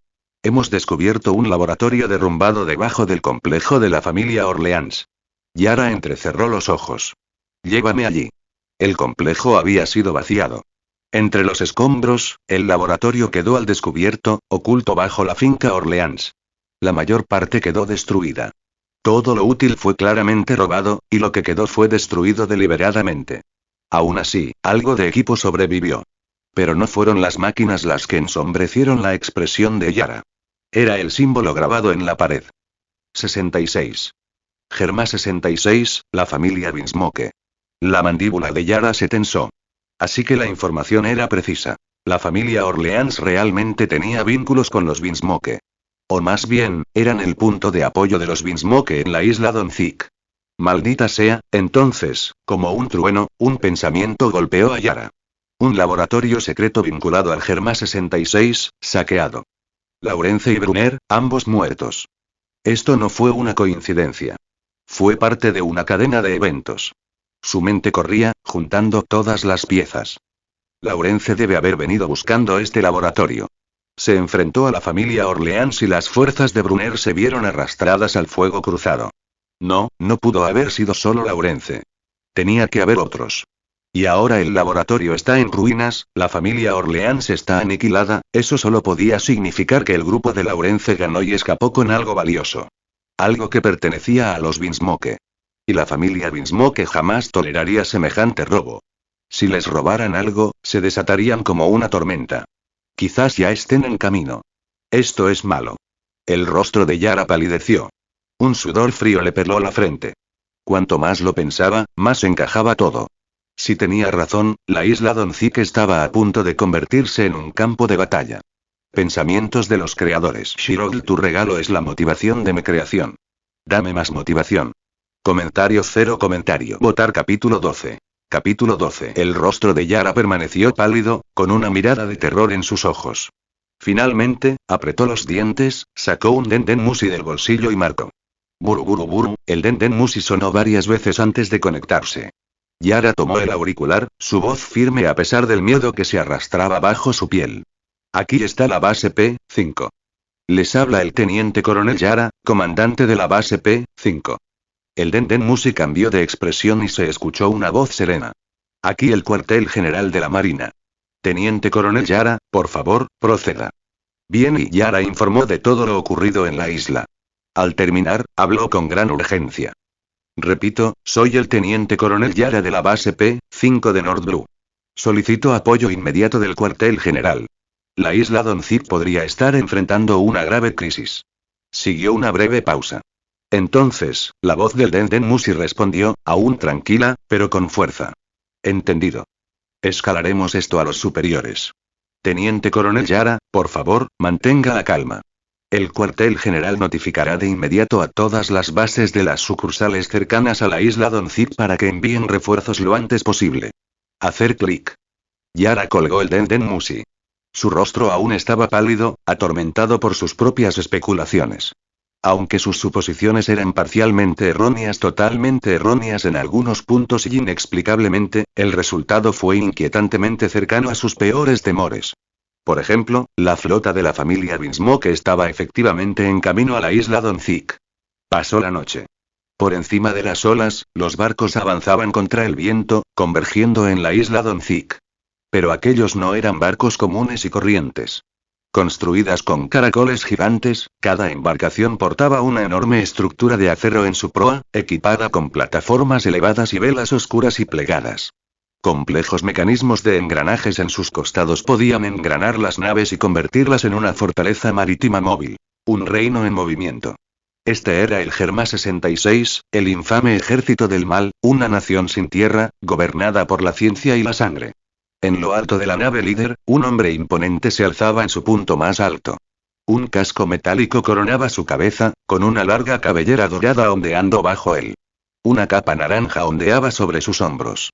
Hemos descubierto un laboratorio derrumbado debajo del complejo de la familia Orleans. Yara entrecerró los ojos. Llévame allí. El complejo había sido vaciado. Entre los escombros, el laboratorio quedó al descubierto, oculto bajo la finca Orleans. La mayor parte quedó destruida. Todo lo útil fue claramente robado, y lo que quedó fue destruido deliberadamente. Aún así, algo de equipo sobrevivió. Pero no fueron las máquinas las que ensombrecieron la expresión de Yara. Era el símbolo grabado en la pared. 66. Germa 66, la familia Binsmoke. La mandíbula de Yara se tensó. Así que la información era precisa. La familia Orleans realmente tenía vínculos con los Binsmoke. O más bien, eran el punto de apoyo de los Binsmoke en la isla Donzik. Maldita sea, entonces, como un trueno, un pensamiento golpeó a Yara. Un laboratorio secreto vinculado al Germa 66, saqueado. Laurence y Brunner, ambos muertos. Esto no fue una coincidencia. Fue parte de una cadena de eventos. Su mente corría, juntando todas las piezas. Laurence debe haber venido buscando este laboratorio. Se enfrentó a la familia Orleans y las fuerzas de Brunner se vieron arrastradas al fuego cruzado. No pudo haber sido solo Laurence. Tenía que haber otros. Y ahora el laboratorio está en ruinas, la familia Orleans está aniquilada, eso solo podía significar que el grupo de Laurence ganó y escapó con algo valioso. Algo que pertenecía a los Binsmoke. Y la familia Binsmoke jamás toleraría semejante robo. Si les robaran algo, se desatarían como una tormenta. Quizás ya estén en camino. Esto es malo. El rostro de Yara palideció. Un sudor frío le peló la frente. Cuanto más lo pensaba, más encajaba todo. Si tenía razón, la isla Donzik estaba a punto de convertirse en un campo de batalla. Pensamientos de los creadores. Shirogl, tu regalo es la motivación de mi creación. Dame más motivación. Comentario 0 comentario. Votar capítulo 12. Capítulo 12. El rostro de Yara permaneció pálido, con una mirada de terror en sus ojos. Finalmente, apretó los dientes, sacó un Denden Musi del bolsillo y marcó. Buru buru buru, el Denden Musi sonó varias veces antes de conectarse. Yara tomó el auricular, su voz firme a pesar del miedo que se arrastraba bajo su piel. Aquí está la base P-5. Les habla el teniente coronel Yara, comandante de la base P-5. El Denden Musi cambió de expresión y se escuchó una voz serena. Aquí el cuartel general de la Marina. Teniente coronel Yara, por favor, proceda. Bien, y Yara informó de todo lo ocurrido en la isla. Al terminar, habló con gran urgencia. Repito, soy el teniente coronel Yara de la base P-5 de North Blue. Solicito apoyo inmediato del cuartel general. La isla Donzik podría estar enfrentando una grave crisis. Siguió una breve pausa. Entonces, la voz del Denden Musi respondió, aún tranquila, pero con fuerza. Entendido. Escalaremos esto a los superiores. Teniente Coronel Yara, por favor, mantenga la calma. El cuartel general notificará de inmediato a todas las bases de las sucursales cercanas a la isla Don Zip para que envíen refuerzos lo antes posible. Hacer clic. Yara colgó el Denden Musi. Su rostro aún estaba pálido, atormentado por sus propias especulaciones. Aunque sus suposiciones eran parcialmente erróneas, totalmente erróneas en algunos puntos y inexplicablemente, el resultado fue inquietantemente cercano a sus peores temores. Por ejemplo, la flota de la familia Binsmoke estaba efectivamente en camino a la isla Don Zik. Pasó la noche. Por encima de las olas, los barcos avanzaban contra el viento, convergiendo en la isla Don Zik. Pero aquellos no eran barcos comunes y corrientes. Construidas con caracoles gigantes, cada embarcación portaba una enorme estructura de acero en su proa, equipada con plataformas elevadas y velas oscuras y plegadas. Complejos mecanismos de engranajes en sus costados podían engranar las naves y convertirlas en una fortaleza marítima móvil. Un reino en movimiento. Este era el Germa 66, el infame ejército del mal, una nación sin tierra, gobernada por la ciencia y la sangre. En lo alto de la nave líder, un hombre imponente se alzaba en su punto más alto. Un casco metálico coronaba su cabeza, con una larga cabellera dorada ondeando bajo él. Una capa naranja ondeaba sobre sus hombros.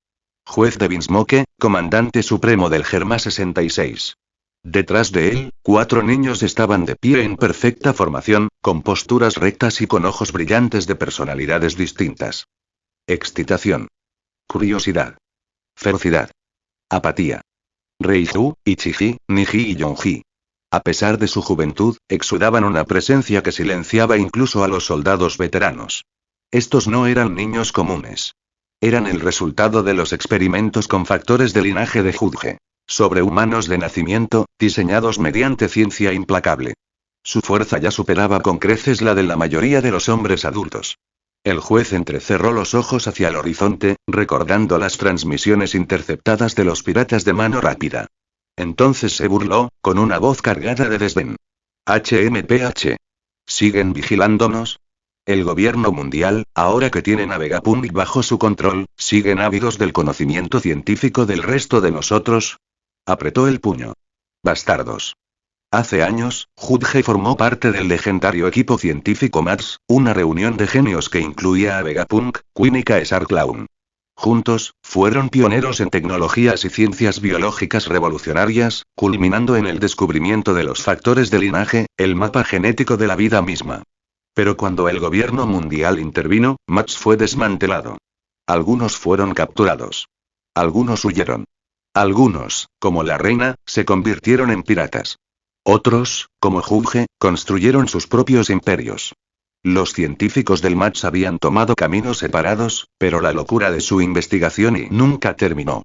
Juez de Binsmoke, comandante supremo del Germa 66. Detrás de él, 4 niños estaban de pie en perfecta formación, con posturas rectas y con ojos brillantes de personalidades distintas. Excitación. Curiosidad. Ferocidad. Apatía. Reiju, Ichiji, Niji y Yonji. A pesar de su juventud, exudaban una presencia que silenciaba incluso a los soldados veteranos. Estos no eran niños comunes. Eran el resultado de los experimentos con factores de linaje de Judge. Sobrehumanos de nacimiento, diseñados mediante ciencia implacable. Su fuerza ya superaba con creces la de la mayoría de los hombres adultos. El juez entrecerró los ojos hacia el horizonte, recordando las transmisiones interceptadas de los piratas de mano rápida. Entonces se burló, con una voz cargada de desdén. HMPH. ¿Siguen vigilándonos? El gobierno mundial, ahora que tienen a Vegapunk bajo su control, ¿siguen ávidos del conocimiento científico del resto de nosotros? Apretó el puño. Bastardos. Hace años, Judge formó parte del legendario equipo científico MATS, una reunión de genios que incluía a Vegapunk, Queen y Caesar Clown. Juntos, fueron pioneros en tecnologías y ciencias biológicas revolucionarias, culminando en el descubrimiento de los factores de linaje, el mapa genético de la vida misma. Pero cuando el gobierno mundial intervino, MATS fue desmantelado. Algunos fueron capturados. Algunos huyeron. Algunos, como la reina, se convirtieron en piratas. Otros, como Judge, construyeron sus propios imperios. Los científicos del MATS habían tomado caminos separados, pero la locura de su investigación nunca terminó.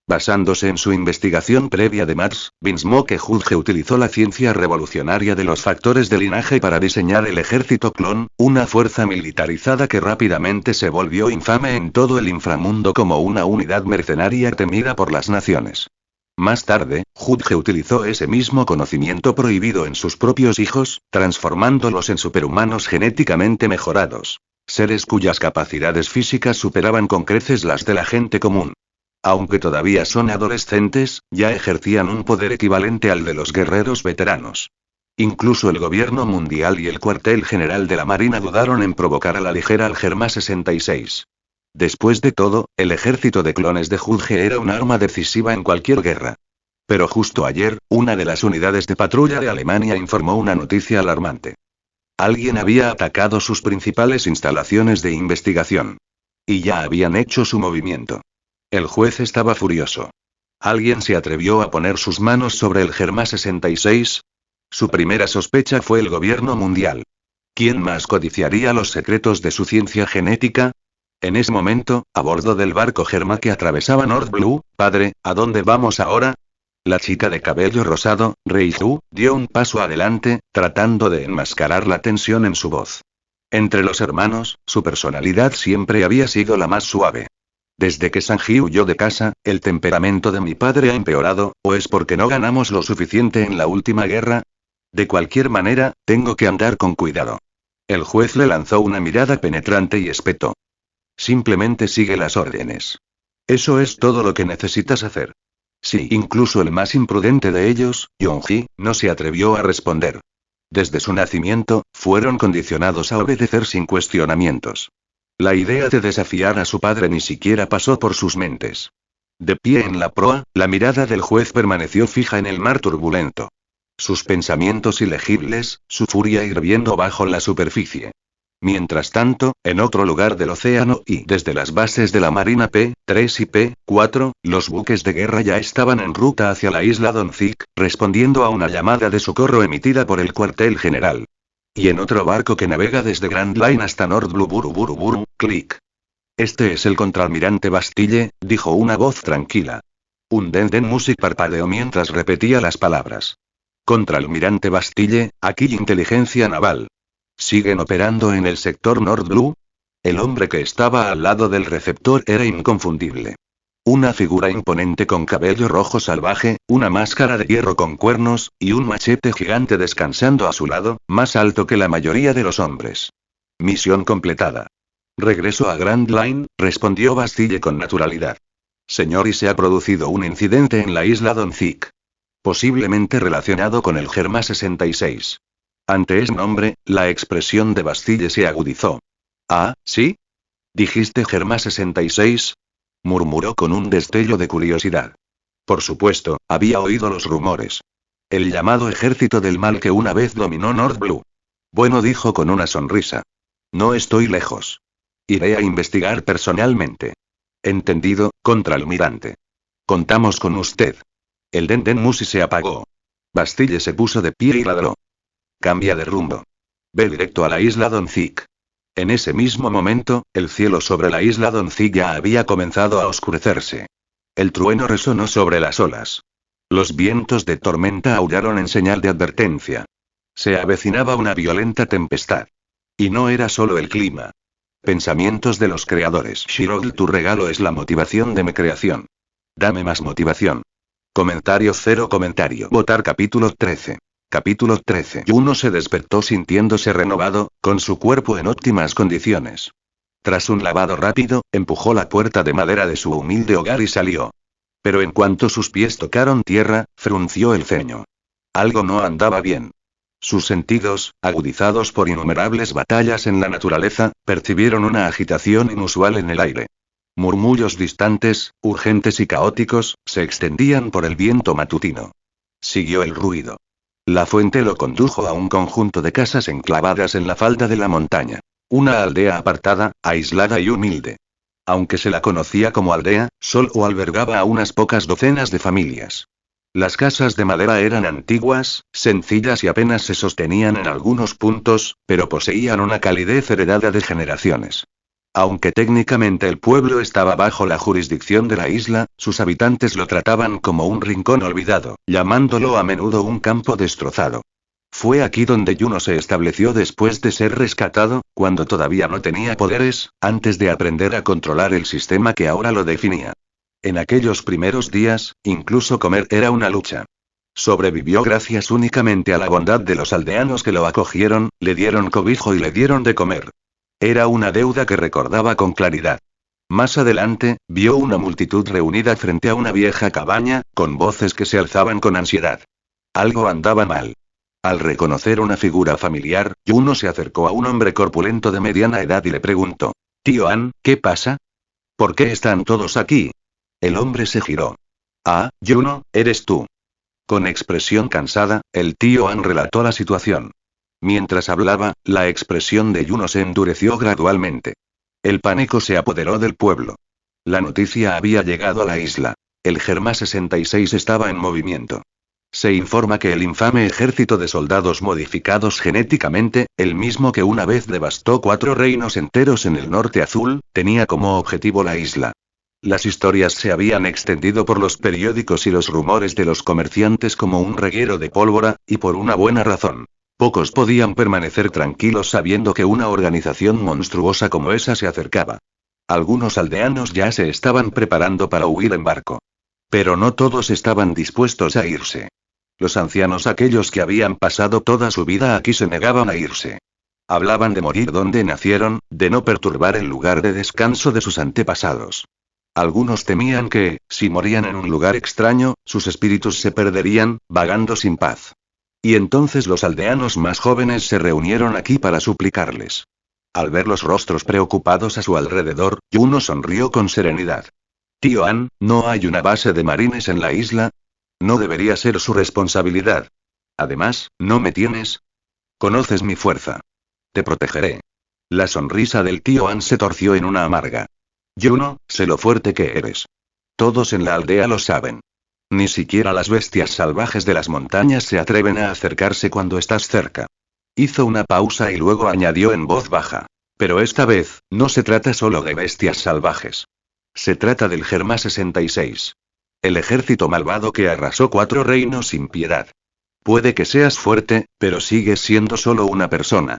Basándose en su investigación previa de MATS, Binsmoke Judge utilizó la ciencia revolucionaria de los factores de linaje para diseñar el ejército clon, una fuerza militarizada que rápidamente se volvió infame en todo el inframundo como una unidad mercenaria temida por las naciones. Más tarde, Judge utilizó ese mismo conocimiento prohibido en sus propios hijos, transformándolos en superhumanos genéticamente mejorados. Seres cuyas capacidades físicas superaban con creces las de la gente común. Aunque todavía son adolescentes, ya ejercían un poder equivalente al de los guerreros veteranos. Incluso el gobierno mundial y el cuartel general de la Marina dudaron en provocar a la ligera al Germa 66. Después de todo, el ejército de clones de Judge era un arma decisiva en cualquier guerra. Pero justo ayer, una de las unidades de patrulla de Alemania informó una noticia alarmante. Alguien había atacado sus principales instalaciones de investigación. Y ya habían hecho su movimiento. El juez estaba furioso. ¿Alguien se atrevió a poner sus manos sobre el Germa 66? Su primera sospecha fue el gobierno mundial. ¿Quién más codiciaría los secretos de su ciencia genética? En ese momento, a bordo del barco Germa que atravesaba North Blue, padre, ¿a dónde vamos ahora? La chica de cabello rosado, Reiju, dio un paso adelante, tratando de enmascarar la tensión en su voz. Entre los hermanos, su personalidad siempre había sido la más suave. Desde que Sanji huyó de casa, el temperamento de mi padre ha empeorado, ¿o es porque no ganamos lo suficiente en la última guerra? De cualquier manera, tengo que andar con cuidado. El juez le lanzó una mirada penetrante y espetó. Simplemente sigue las órdenes. Eso es todo lo que necesitas hacer. Sí, incluso el más imprudente de ellos, Yonji, no se atrevió a responder. Desde su nacimiento, fueron condicionados a obedecer sin cuestionamientos. La idea de desafiar a su padre ni siquiera pasó por sus mentes. De pie en la proa, la mirada del juez permaneció fija en el mar turbulento. Sus pensamientos ilegibles, su furia hirviendo bajo la superficie. Mientras tanto, en otro lugar del océano y desde las bases de la Marina P-3 y P-4, los buques de guerra ya estaban en ruta hacia la isla Donzik, respondiendo a una llamada de socorro emitida por el cuartel general. Y en otro barco que navega desde Grand Line hasta North Blue Buru, clic. Este es el contraalmirante Bastille, dijo una voz tranquila. Un Den Music parpadeó mientras repetía las palabras. Contraalmirante Bastille, aquí inteligencia naval. ¿Siguen operando en el sector North Blue? El hombre que estaba al lado del receptor era inconfundible. Una figura imponente con cabello rojo salvaje, una máscara de hierro con cuernos, y un machete gigante descansando a su lado, más alto que la mayoría de los hombres. Misión completada. Regreso a Grand Line, respondió Bastille con naturalidad. Señor, y se ha producido un incidente en la isla Donzik. Posiblemente relacionado con el Germa 66. Ante ese nombre, la expresión de Bastille se agudizó. ¿Ah, sí? ¿Dijiste Germa 66? Murmuró con un destello de curiosidad. Por supuesto, había oído los rumores. El llamado ejército del mal que una vez dominó North Blue. Bueno, dijo con una sonrisa. No estoy lejos. Iré a investigar personalmente. Entendido, contraalmirante. Contamos con usted. El Den Musi se apagó. Bastille se puso de pie y ladró. Cambia de rumbo. Ve directo a la isla Donzik. En ese mismo momento, el cielo sobre la isla Donzik ya había comenzado a oscurecerse. El trueno resonó sobre las olas. Los vientos de tormenta aullaron en señal de advertencia. Se avecinaba una violenta tempestad. Y no era solo el clima. Pensamientos de los creadores. Shirogl, tu regalo es la motivación de mi creación. Dame más motivación. Comentario cero comentario. Votar capítulo 13. Capítulo 13. Yuno se despertó sintiéndose renovado, con su cuerpo en óptimas condiciones. Tras un lavado rápido, empujó la puerta de madera de su humilde hogar y salió. Pero en cuanto sus pies tocaron tierra, frunció el ceño. Algo no andaba bien. Sus sentidos, agudizados por innumerables batallas en la naturaleza, percibieron una agitación inusual en el aire. Murmullos distantes, urgentes y caóticos, se extendían por el viento matutino. Siguió el ruido. La fuente lo condujo a un conjunto de casas enclavadas en la falda de la montaña. Una aldea apartada, aislada y humilde. Aunque se la conocía como aldea, solo albergaba a unas pocas docenas de familias. Las casas de madera eran antiguas, sencillas y apenas se sostenían en algunos puntos, pero poseían una calidez heredada de generaciones. Aunque técnicamente el pueblo estaba bajo la jurisdicción de la isla, sus habitantes lo trataban como un rincón olvidado, llamándolo a menudo un campo destrozado. Fue aquí donde Yuno se estableció después de ser rescatado, cuando todavía no tenía poderes, antes de aprender a controlar el sistema que ahora lo definía. En aquellos primeros días, incluso comer era una lucha. Sobrevivió gracias únicamente a la bondad de los aldeanos que lo acogieron, le dieron cobijo y le dieron de comer. Era una deuda que recordaba con claridad. Más adelante, vio una multitud reunida frente a una vieja cabaña, con voces que se alzaban con ansiedad. Algo andaba mal. Al reconocer una figura familiar, Yuno se acercó a un hombre corpulento de mediana edad y le preguntó: «Tío An, ¿qué pasa? ¿Por qué están todos aquí?» El hombre se giró. «Ah, Yuno, eres tú». Con expresión cansada, el tío An relató la situación. Mientras hablaba, la expresión de Yuno se endureció gradualmente. El pánico se apoderó del pueblo. La noticia había llegado a la isla. El Germa 66 estaba en movimiento. Se informa que el infame ejército de soldados modificados genéticamente, el mismo que una vez devastó 4 reinos enteros en el norte azul, tenía como objetivo la isla. Las historias se habían extendido por los periódicos y los rumores de los comerciantes como un reguero de pólvora, y por una buena razón. Pocos podían permanecer tranquilos sabiendo que una organización monstruosa como esa se acercaba. Algunos aldeanos ya se estaban preparando para huir en barco. Pero no todos estaban dispuestos a irse. Los ancianos, aquellos que habían pasado toda su vida aquí, se negaban a irse. Hablaban de morir donde nacieron, de no perturbar el lugar de descanso de sus antepasados. Algunos temían que, si morían en un lugar extraño, sus espíritus se perderían, vagando sin paz. Y entonces los aldeanos más jóvenes se reunieron aquí para suplicarles. Al ver los rostros preocupados a su alrededor, Yuno sonrió con serenidad. Tío An, ¿no hay una base de marines en la isla? No debería ser su responsabilidad. Además, ¿no me tienes? Conoces mi fuerza. Te protegeré. La sonrisa del tío An se torció en una amarga. Yuno, sé lo fuerte que eres. Todos en la aldea lo saben. Ni siquiera las bestias salvajes de las montañas se atreven a acercarse cuando estás cerca. Hizo una pausa y luego añadió en voz baja. Pero esta vez, no se trata solo de bestias salvajes. Se trata del Germa 66. El ejército malvado que arrasó 4 reinos sin piedad. Puede que seas fuerte, pero sigues siendo solo una persona.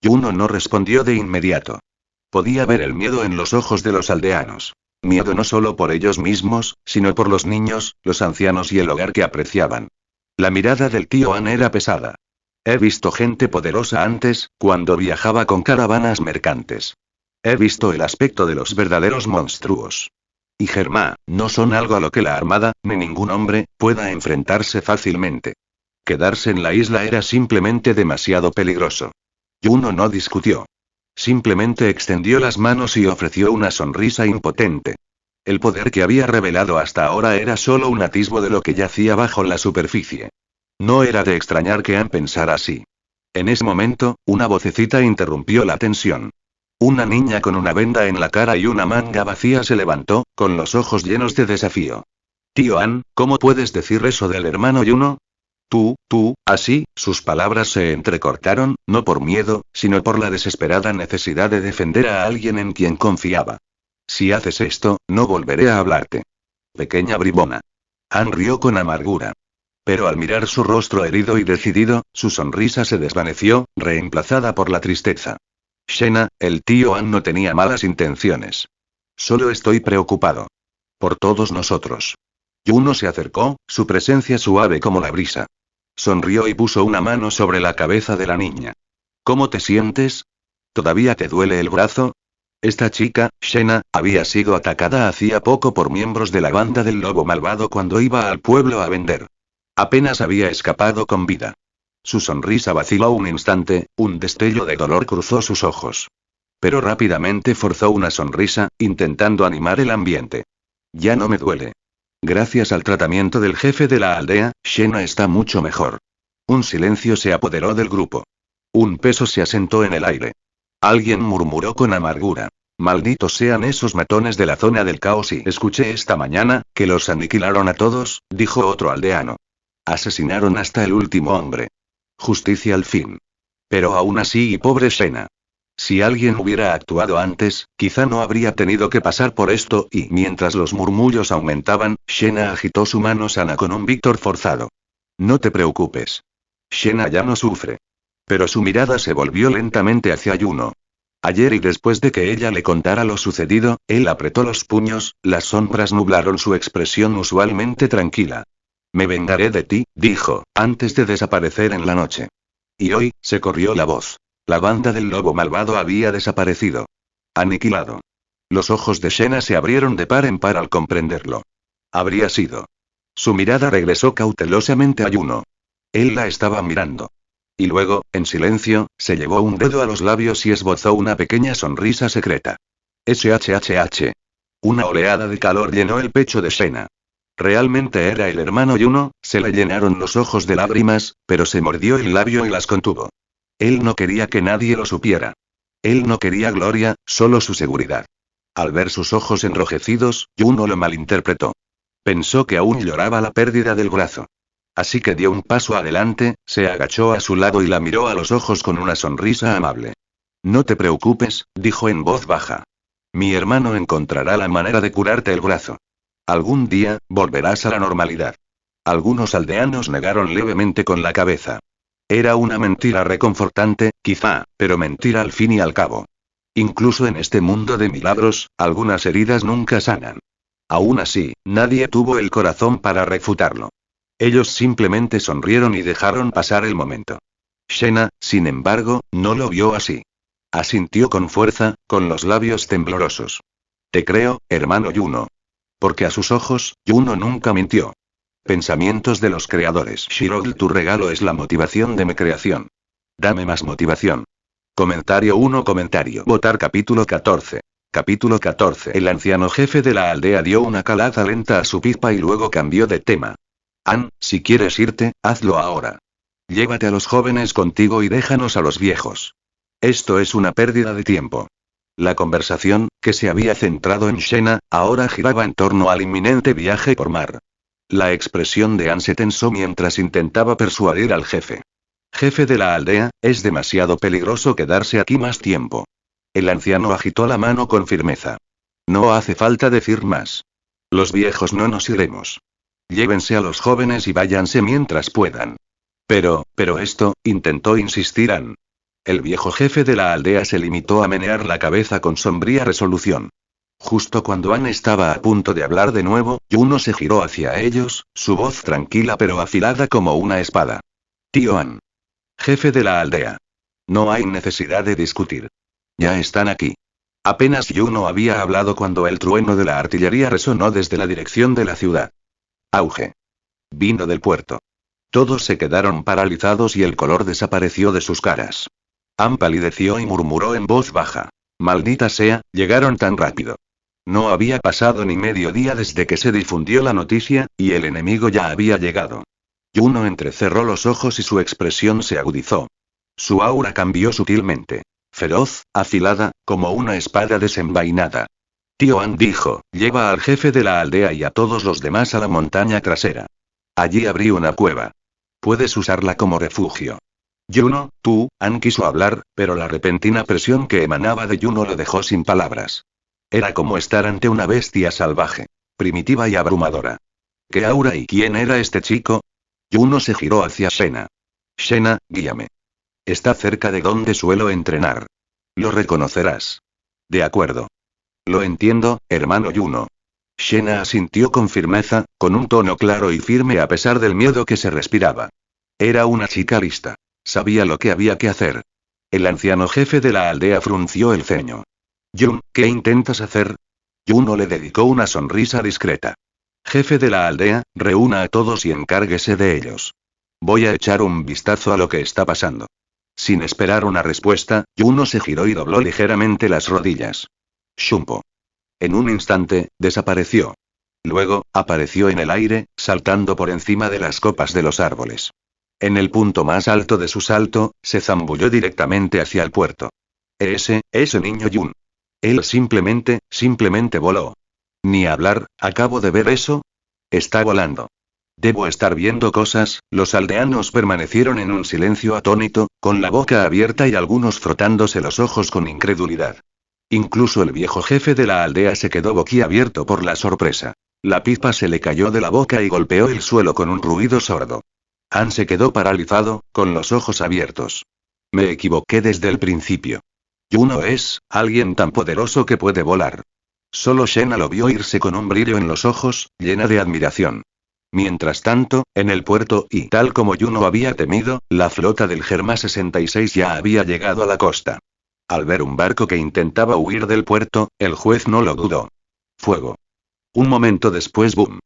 Yuno no respondió de inmediato. Podía ver el miedo en los ojos de los aldeanos. Miedo no solo por ellos mismos, sino por los niños, los ancianos y el hogar que apreciaban. La mirada del tío An era pesada. He visto gente poderosa antes, cuando viajaba con caravanas mercantes. He visto el aspecto de los verdaderos monstruos. Y Germa, no son algo a lo que la armada, ni ningún hombre, pueda enfrentarse fácilmente. Quedarse en la isla era simplemente demasiado peligroso. Yuno no discutió. Simplemente extendió las manos y ofreció una sonrisa impotente. El poder que había revelado hasta ahora era solo un atisbo de lo que yacía bajo la superficie. No era de extrañar que Ann pensara así. En ese momento, una vocecita interrumpió la tensión. Una niña con una venda en la cara y una manga vacía se levantó, con los ojos llenos de desafío. Tío An, ¿cómo puedes decir eso del hermano Yuno? Así, sus palabras se entrecortaron, no por miedo, sino por la desesperada necesidad de defender a alguien en quien confiaba. Si haces esto, no volveré a hablarte. Pequeña bribona. Ann rió con amargura. Pero al mirar su rostro herido y decidido, su sonrisa se desvaneció, reemplazada por la tristeza. Shena, el tío An no tenía malas intenciones. Solo estoy preocupado. Por todos nosotros. Yuno se acercó, su presencia suave como la brisa. Sonrió y puso una mano sobre la cabeza de la niña. ¿Cómo te sientes? ¿Todavía te duele el brazo? Esta chica, Shena, había sido atacada hacía poco por miembros de la banda del lobo malvado cuando iba al pueblo a vender. Apenas había escapado con vida. Su sonrisa vaciló un instante, un destello de dolor cruzó sus ojos. Pero rápidamente forzó una sonrisa, intentando animar el ambiente. Ya no me duele. Gracias al tratamiento del jefe de la aldea, Shena está mucho mejor. Un silencio se apoderó del grupo. Un peso se asentó en el aire. Alguien murmuró con amargura. Malditos sean esos matones de la zona del caos y escuché esta mañana, que los aniquilaron a todos, dijo otro aldeano. Asesinaron hasta el último hombre. Justicia al fin. Pero aún así y pobre Shena. Si alguien hubiera actuado antes, quizá no habría tenido que pasar por esto y mientras los murmullos aumentaban, Shena agitó su mano sana con un víctor forzado. No te preocupes. Shena ya no sufre. Pero su mirada se volvió lentamente hacia Yuno. Ayer y después de que ella le contara lo sucedido, él apretó los puños, las sombras nublaron su expresión usualmente tranquila. Me vengaré de ti, dijo, antes de desaparecer en la noche. Y hoy, se corrió la voz. La banda del lobo malvado había desaparecido. Aniquilado. Los ojos de Shena se abrieron de par en par al comprenderlo. Habría sido. Su mirada regresó cautelosamente a Yuno. Él la estaba mirando. Y luego, en silencio, se llevó un dedo a los labios y esbozó una pequeña sonrisa secreta. SHHH. Una oleada de calor llenó el pecho de Shena. Realmente era el hermano Yuno, se le llenaron los ojos de lágrimas, pero se mordió el labio y las contuvo. Él no quería que nadie lo supiera. Él no quería gloria, solo su seguridad. Al ver sus ojos enrojecidos, Yuno lo malinterpretó. Pensó que aún lloraba la pérdida del brazo. Así que dio un paso adelante, se agachó a su lado y la miró a los ojos con una sonrisa amable. No te preocupes, dijo en voz baja. Mi hermano encontrará la manera de curarte el brazo. Algún día, volverás a la normalidad. Algunos aldeanos negaron levemente con la cabeza. Era una mentira reconfortante, quizá, pero mentira al fin y al cabo. Incluso en este mundo de milagros, algunas heridas nunca sanan. Aún así, nadie tuvo el corazón para refutarlo. Ellos simplemente sonrieron y dejaron pasar el momento. Shena, sin embargo, no lo vio así. Asintió con fuerza, con los labios temblorosos. Te creo, hermano Yuno. porque a sus ojos, Yuno nunca mintió. Pensamientos de los creadores. Shirogl, tu regalo es la motivación de mi creación. Dame más motivación. Comentario 1. Comentario. Votar capítulo 14. Capítulo 14. El anciano jefe de la aldea dio una calada lenta a su pipa y luego cambió de tema. Si quieres irte, hazlo ahora. Llévate a los jóvenes contigo y déjanos a los viejos. Esto es una pérdida de tiempo. La conversación, que se había centrado en Shena, ahora giraba en torno al inminente viaje por mar. La expresión de Anne se tensó mientras intentaba persuadir al jefe. Jefe de la aldea, es demasiado peligroso quedarse aquí más tiempo. El anciano agitó la mano con firmeza. No hace falta decir más. Los viejos no nos iremos. Llévense a los jóvenes y váyanse mientras puedan. Pero esto, intentó insistir Anne. El viejo jefe de la aldea se limitó a menear la cabeza con sombría resolución. Justo cuando Anne estaba a punto de hablar de nuevo, Yuno se giró hacia ellos, su voz tranquila pero afilada como una espada. Tío Anne. Jefe de la aldea. No hay necesidad de discutir. Ya están aquí. Apenas Yuno había hablado cuando el trueno de la artillería resonó desde la dirección de la ciudad. Auge. Vino del puerto. Todos se quedaron paralizados y el color desapareció de sus caras. Anne palideció y murmuró en voz baja. Maldita sea, llegaron tan rápido. No había pasado ni medio día desde que se difundió la noticia, y el enemigo ya había llegado. Yuno entrecerró los ojos y su expresión se agudizó. Su aura cambió sutilmente. Feroz, afilada, como una espada desenvainada. Tío Anne dijo, lleva al jefe de la aldea y a todos los demás a la montaña trasera. Allí abrí una cueva. Puedes usarla como refugio. Yuno, Anne quiso hablar, pero la repentina presión que emanaba de Yuno lo dejó sin palabras. Era como estar ante una bestia salvaje. Primitiva y abrumadora. ¿Qué aura y quién era este chico? Yuno se giró hacia Shena. Shena, guíame. Está cerca de donde suelo entrenar. Lo reconocerás. De acuerdo. Lo entiendo, hermano Yuno. Shena asintió con firmeza, con un tono claro y firme a pesar del miedo que se respiraba. Era una chica lista. Sabía lo que había que hacer. El anciano jefe de la aldea frunció el ceño. Yun, ¿qué intentas hacer? Yuno le dedicó una sonrisa discreta. Jefe de la aldea, reúna a todos y encárguese de ellos. Voy a echar un vistazo a lo que está pasando. Sin esperar una respuesta, Yuno se giró y dobló ligeramente las rodillas. Shumpo. En un instante, desapareció. Luego, apareció en el aire, saltando por encima de las copas de los árboles. En el punto más alto de su salto, se zambulló directamente hacia el puerto. Ese niño Yun. Él simplemente voló. Ni hablar, acabo de ver eso. Está volando. Debo estar viendo cosas. Los aldeanos permanecieron en un silencio atónito, con la boca abierta y algunos frotándose los ojos con incredulidad. Incluso el viejo jefe de la aldea se quedó boquiabierto por la sorpresa. La pipa se le cayó de la boca y golpeó el suelo con un ruido sordo. Anne se quedó paralizado, con los ojos abiertos. Me equivoqué desde el principio. Yuno es alguien tan poderoso que puede volar. Solo Shena lo vio irse con un brillo en los ojos, llena de admiración. Mientras tanto, en el puerto y tal como Yuno había temido, la flota del Germa 66 ya había llegado a la costa. Al ver un barco que intentaba huir del puerto, el juez no lo dudó. Fuego. Un momento después, ¡boom!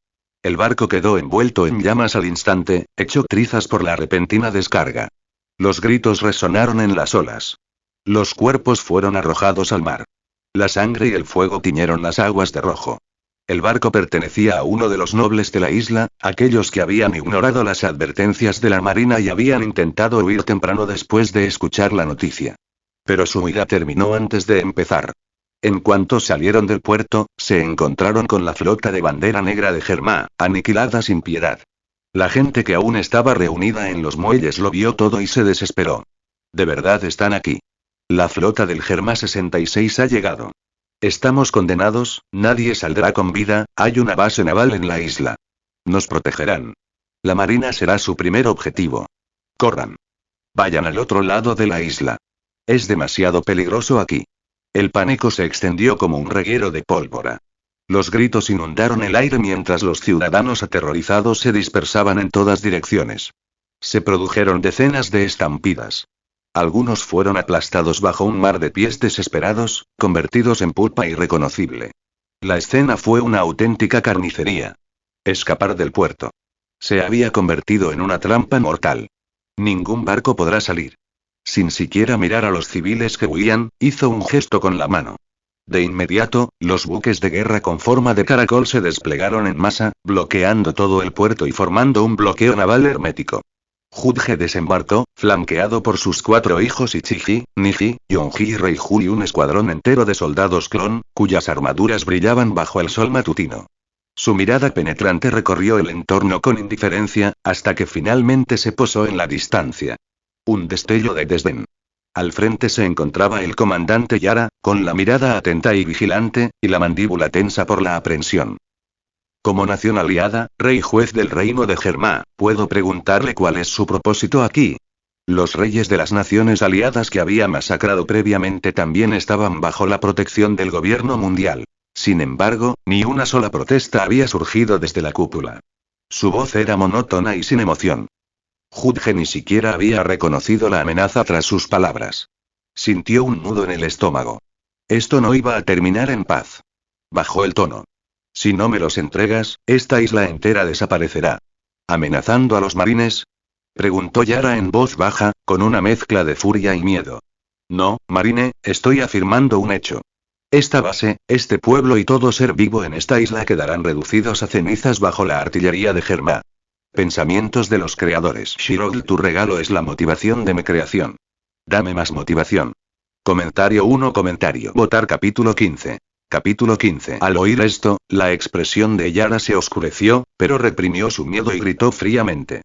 El barco quedó envuelto en llamas al instante, hecho trizas por la repentina descarga. Los gritos resonaron en las olas. Los cuerpos fueron arrojados al mar. La sangre y el fuego tiñeron las aguas de rojo. El barco pertenecía a uno de los nobles de la isla, aquellos que habían ignorado las advertencias de la marina y habían intentado huir temprano después de escuchar la noticia. Pero su huida terminó antes de empezar. En cuanto salieron del puerto, se encontraron con la flota de bandera negra de Germa, aniquilada sin piedad. La gente que aún estaba reunida en los muelles lo vio todo y se desesperó. ¿De verdad están aquí? La flota del Germa 66 ha llegado. Estamos condenados, nadie saldrá con vida, hay una base naval en la isla. Nos protegerán. La marina será su primer objetivo. Corran. Vayan al otro lado de la isla. Es demasiado peligroso aquí. El pánico se extendió como un reguero de pólvora. Los gritos inundaron el aire mientras los ciudadanos aterrorizados se dispersaban en todas direcciones. Se produjeron decenas de estampidas. Algunos fueron aplastados bajo un mar de pies desesperados, convertidos en pulpa irreconocible. La escena fue una auténtica carnicería. Escapar del puerto. Se había convertido en una trampa mortal. Ningún barco podrá salir. Sin siquiera mirar a los civiles que huían, hizo un gesto con la mano. De inmediato, los buques de guerra con forma de caracol se desplegaron en masa, bloqueando todo el puerto y formando un bloqueo naval hermético. Judge desembarcó, flanqueado por sus 4 hijos Ichiji, Niji, Yonji y Reiju y un escuadrón entero de soldados clon, cuyas armaduras brillaban bajo el sol matutino. Su mirada penetrante recorrió el entorno con indiferencia, hasta que finalmente se posó en la distancia. Un destello de desdén. Al frente se encontraba el comandante Yara, con la mirada atenta y vigilante, y la mandíbula tensa por la aprensión. Como nación aliada, rey juez del reino de Germá, ¿puedo preguntarle cuál es su propósito aquí? Los reyes de las naciones aliadas que había masacrado previamente también estaban bajo la protección del gobierno mundial. Sin embargo, ni una sola protesta había surgido desde la cúpula. Su voz era monótona y sin emoción. Judge ni siquiera había reconocido la amenaza tras sus palabras. Sintió un nudo en el estómago. Esto no iba a terminar en paz. Bajó el tono. Si no me los entregas, esta isla entera desaparecerá. ¿Amenazando a los marines? Preguntó Yara en voz baja, con una mezcla de furia y miedo. No, marine, estoy afirmando un hecho. Esta base, este pueblo y todo ser vivo en esta isla quedarán reducidos a cenizas bajo la artillería de Germá. Pensamientos de los creadores. Shirogl, tu regalo es la motivación de mi creación. Dame más motivación. Comentario 1. Votar capítulo 15. Capítulo 15. Al oír esto, la expresión de Yara se oscureció, pero reprimió su miedo y gritó fríamente.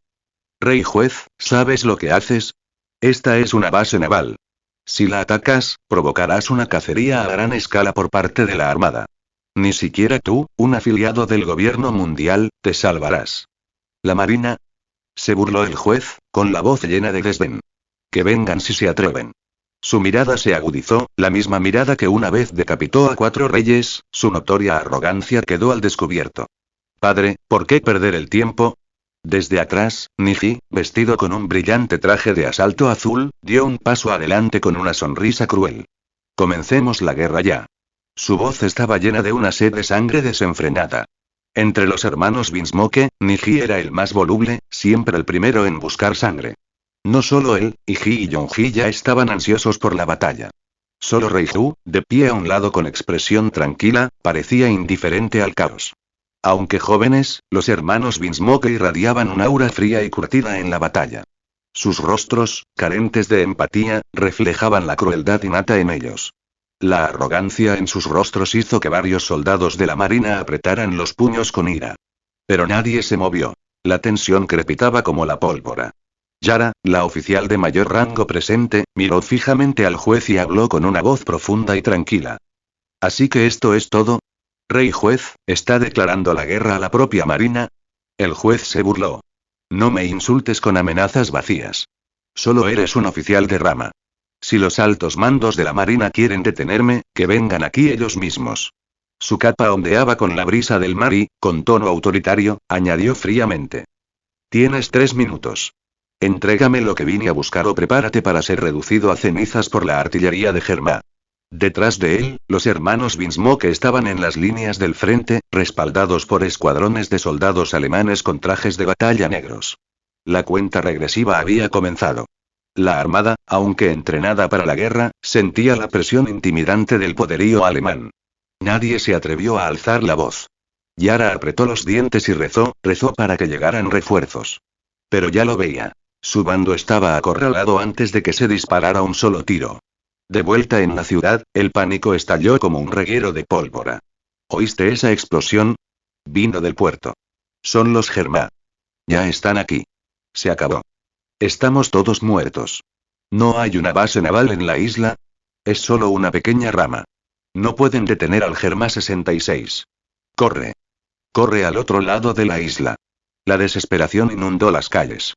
Rey juez, ¿sabes lo que haces? Esta es una base naval. Si la atacas, provocarás una cacería a gran escala por parte de la Armada. Ni siquiera tú, un afiliado del gobierno mundial, te salvarás. ¿La Marina? Se burló el juez, con la voz llena de desdén. Que vengan si se atreven. Su mirada se agudizó, la misma mirada que una vez decapitó a 4 reyes, su notoria arrogancia quedó al descubierto. Padre, ¿por qué perder el tiempo? Desde atrás, Niji, vestido con un brillante traje de asalto azul, dio un paso adelante con una sonrisa cruel. Comencemos la guerra ya. Su voz estaba llena de una sed de sangre desenfrenada. Entre los hermanos Binsmoke, Niji era el más voluble, siempre el primero en buscar sangre. No solo él, Iji y Yonji ya estaban ansiosos por la batalla. Solo Reiju, de pie a un lado con expresión tranquila, parecía indiferente al caos. Aunque jóvenes, los hermanos Binsmoke irradiaban un aura fría y curtida en la batalla. Sus rostros, carentes de empatía, reflejaban la crueldad innata en ellos. La arrogancia en sus rostros hizo que varios soldados de la marina apretaran los puños con ira. Pero nadie se movió. La tensión crepitaba como la pólvora. Yara, la oficial de mayor rango presente, miró fijamente al juez y habló con una voz profunda y tranquila. ¿Así que esto es todo? Rey juez, ¿está declarando la guerra a la propia marina? El juez se burló. No me insultes con amenazas vacías. Solo eres un oficial de rama. Si los altos mandos de la marina quieren detenerme, que vengan aquí ellos mismos. Su capa ondeaba con la brisa del mar y, con tono autoritario, añadió fríamente. Tienes 3 minutos. Entrégame lo que vine a buscar o prepárate para ser reducido a cenizas por la artillería de Germá. Detrás de él, los hermanos Binsmoke estaban en las líneas del frente, respaldados por escuadrones de soldados alemanes con trajes de batalla negros. La cuenta regresiva había comenzado. La armada, aunque entrenada para la guerra, sentía la presión intimidante del poderío alemán. Nadie se atrevió a alzar la voz. Yara apretó los dientes y rezó para que llegaran refuerzos. Pero ya lo veía. Su bando estaba acorralado antes de que se disparara un solo tiro. De vuelta en la ciudad, el pánico estalló como un reguero de pólvora. ¿Oíste esa explosión? Vino del puerto. Son los Germá. Ya están aquí. Se acabó. Estamos todos muertos. ¿No hay una base naval en la isla? Es solo una pequeña rama. No pueden detener al Germá 66. Corre. Corre al otro lado de la isla. La desesperación inundó las calles.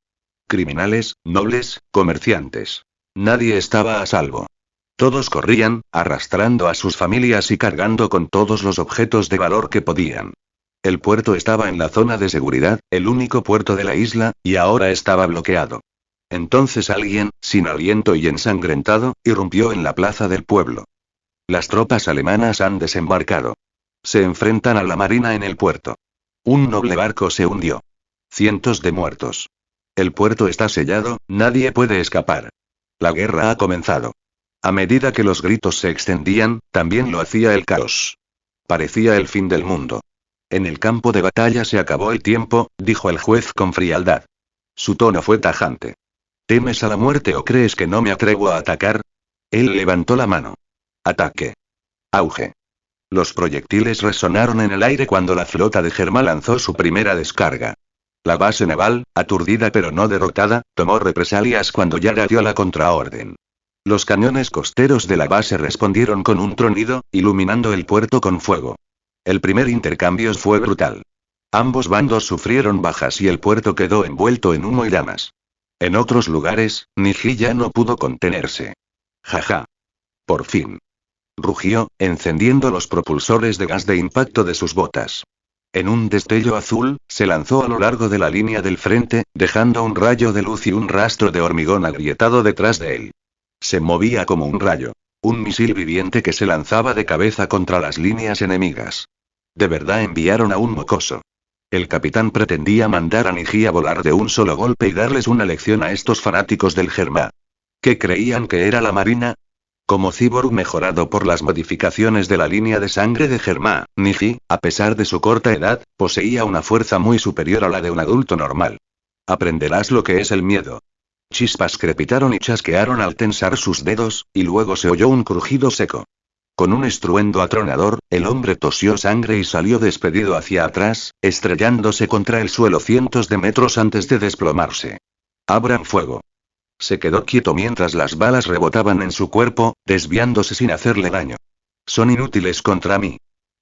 Criminales, nobles, comerciantes. Nadie estaba a salvo. Todos corrían, arrastrando a sus familias y cargando con todos los objetos de valor que podían. El puerto estaba en la zona de seguridad, el único puerto de la isla, y ahora estaba bloqueado. Entonces alguien, sin aliento y ensangrentado, irrumpió en la plaza del pueblo. Las tropas alemanas han desembarcado. Se enfrentan a la marina en el puerto. Un noble barco se hundió. Cientos de muertos. El puerto está sellado, nadie puede escapar. La guerra ha comenzado. A medida que los gritos se extendían, también lo hacía el caos. Parecía el fin del mundo. En el campo de batalla se acabó el tiempo, dijo el juez con frialdad. Su tono fue tajante. ¿Temes a la muerte o crees que no me atrevo a atacar? Él levantó la mano. Ataque. Auge. Los proyectiles resonaron en el aire cuando la flota de Germán lanzó su primera descarga. La base naval, aturdida pero no derrotada, tomó represalias cuando Yara dio la contraorden. Los cañones costeros de la base respondieron con un tronido, iluminando el puerto con fuego. El primer intercambio fue brutal. Ambos bandos sufrieron bajas y el puerto quedó envuelto en humo y llamas. En otros lugares, Niji ya no pudo contenerse. Jaja. Por fin. Rugió, encendiendo los propulsores de gas de impacto de sus botas. En un destello azul, se lanzó a lo largo de la línea del frente, dejando un rayo de luz y un rastro de hormigón agrietado detrás de él. Se movía como un rayo. Un misil viviente que se lanzaba de cabeza contra las líneas enemigas. De verdad enviaron a un mocoso. El capitán pretendía mandar a Niji a volar de un solo golpe y darles una lección a estos fanáticos del Germán. ¿Qué creían que era la marina? Como cyborg mejorado por las modificaciones de la línea de sangre de Germán, Niji, a pesar de su corta edad, poseía una fuerza muy superior a la de un adulto normal. Aprenderás lo que es el miedo. Chispas crepitaron y chasquearon al tensar sus dedos, y luego se oyó un crujido seco. Con un estruendo atronador, el hombre tosió sangre y salió despedido hacia atrás, estrellándose contra el suelo cientos de metros antes de desplomarse. Abran fuego. Se quedó quieto mientras las balas rebotaban en su cuerpo, desviándose sin hacerle daño. Son inútiles contra mí.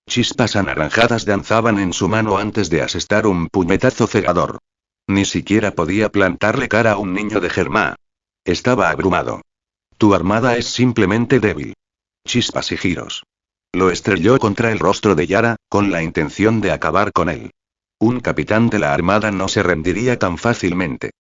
Chispas anaranjadas danzaban en su mano antes de asestar un puñetazo cegador. Ni siquiera podía plantarle cara a un niño de Germán. Estaba abrumado. Tu armada es simplemente débil. Chispas y giros. Lo estrelló contra el rostro de Yara, con la intención de acabar con él. Un capitán de la armada no se rendiría tan fácilmente.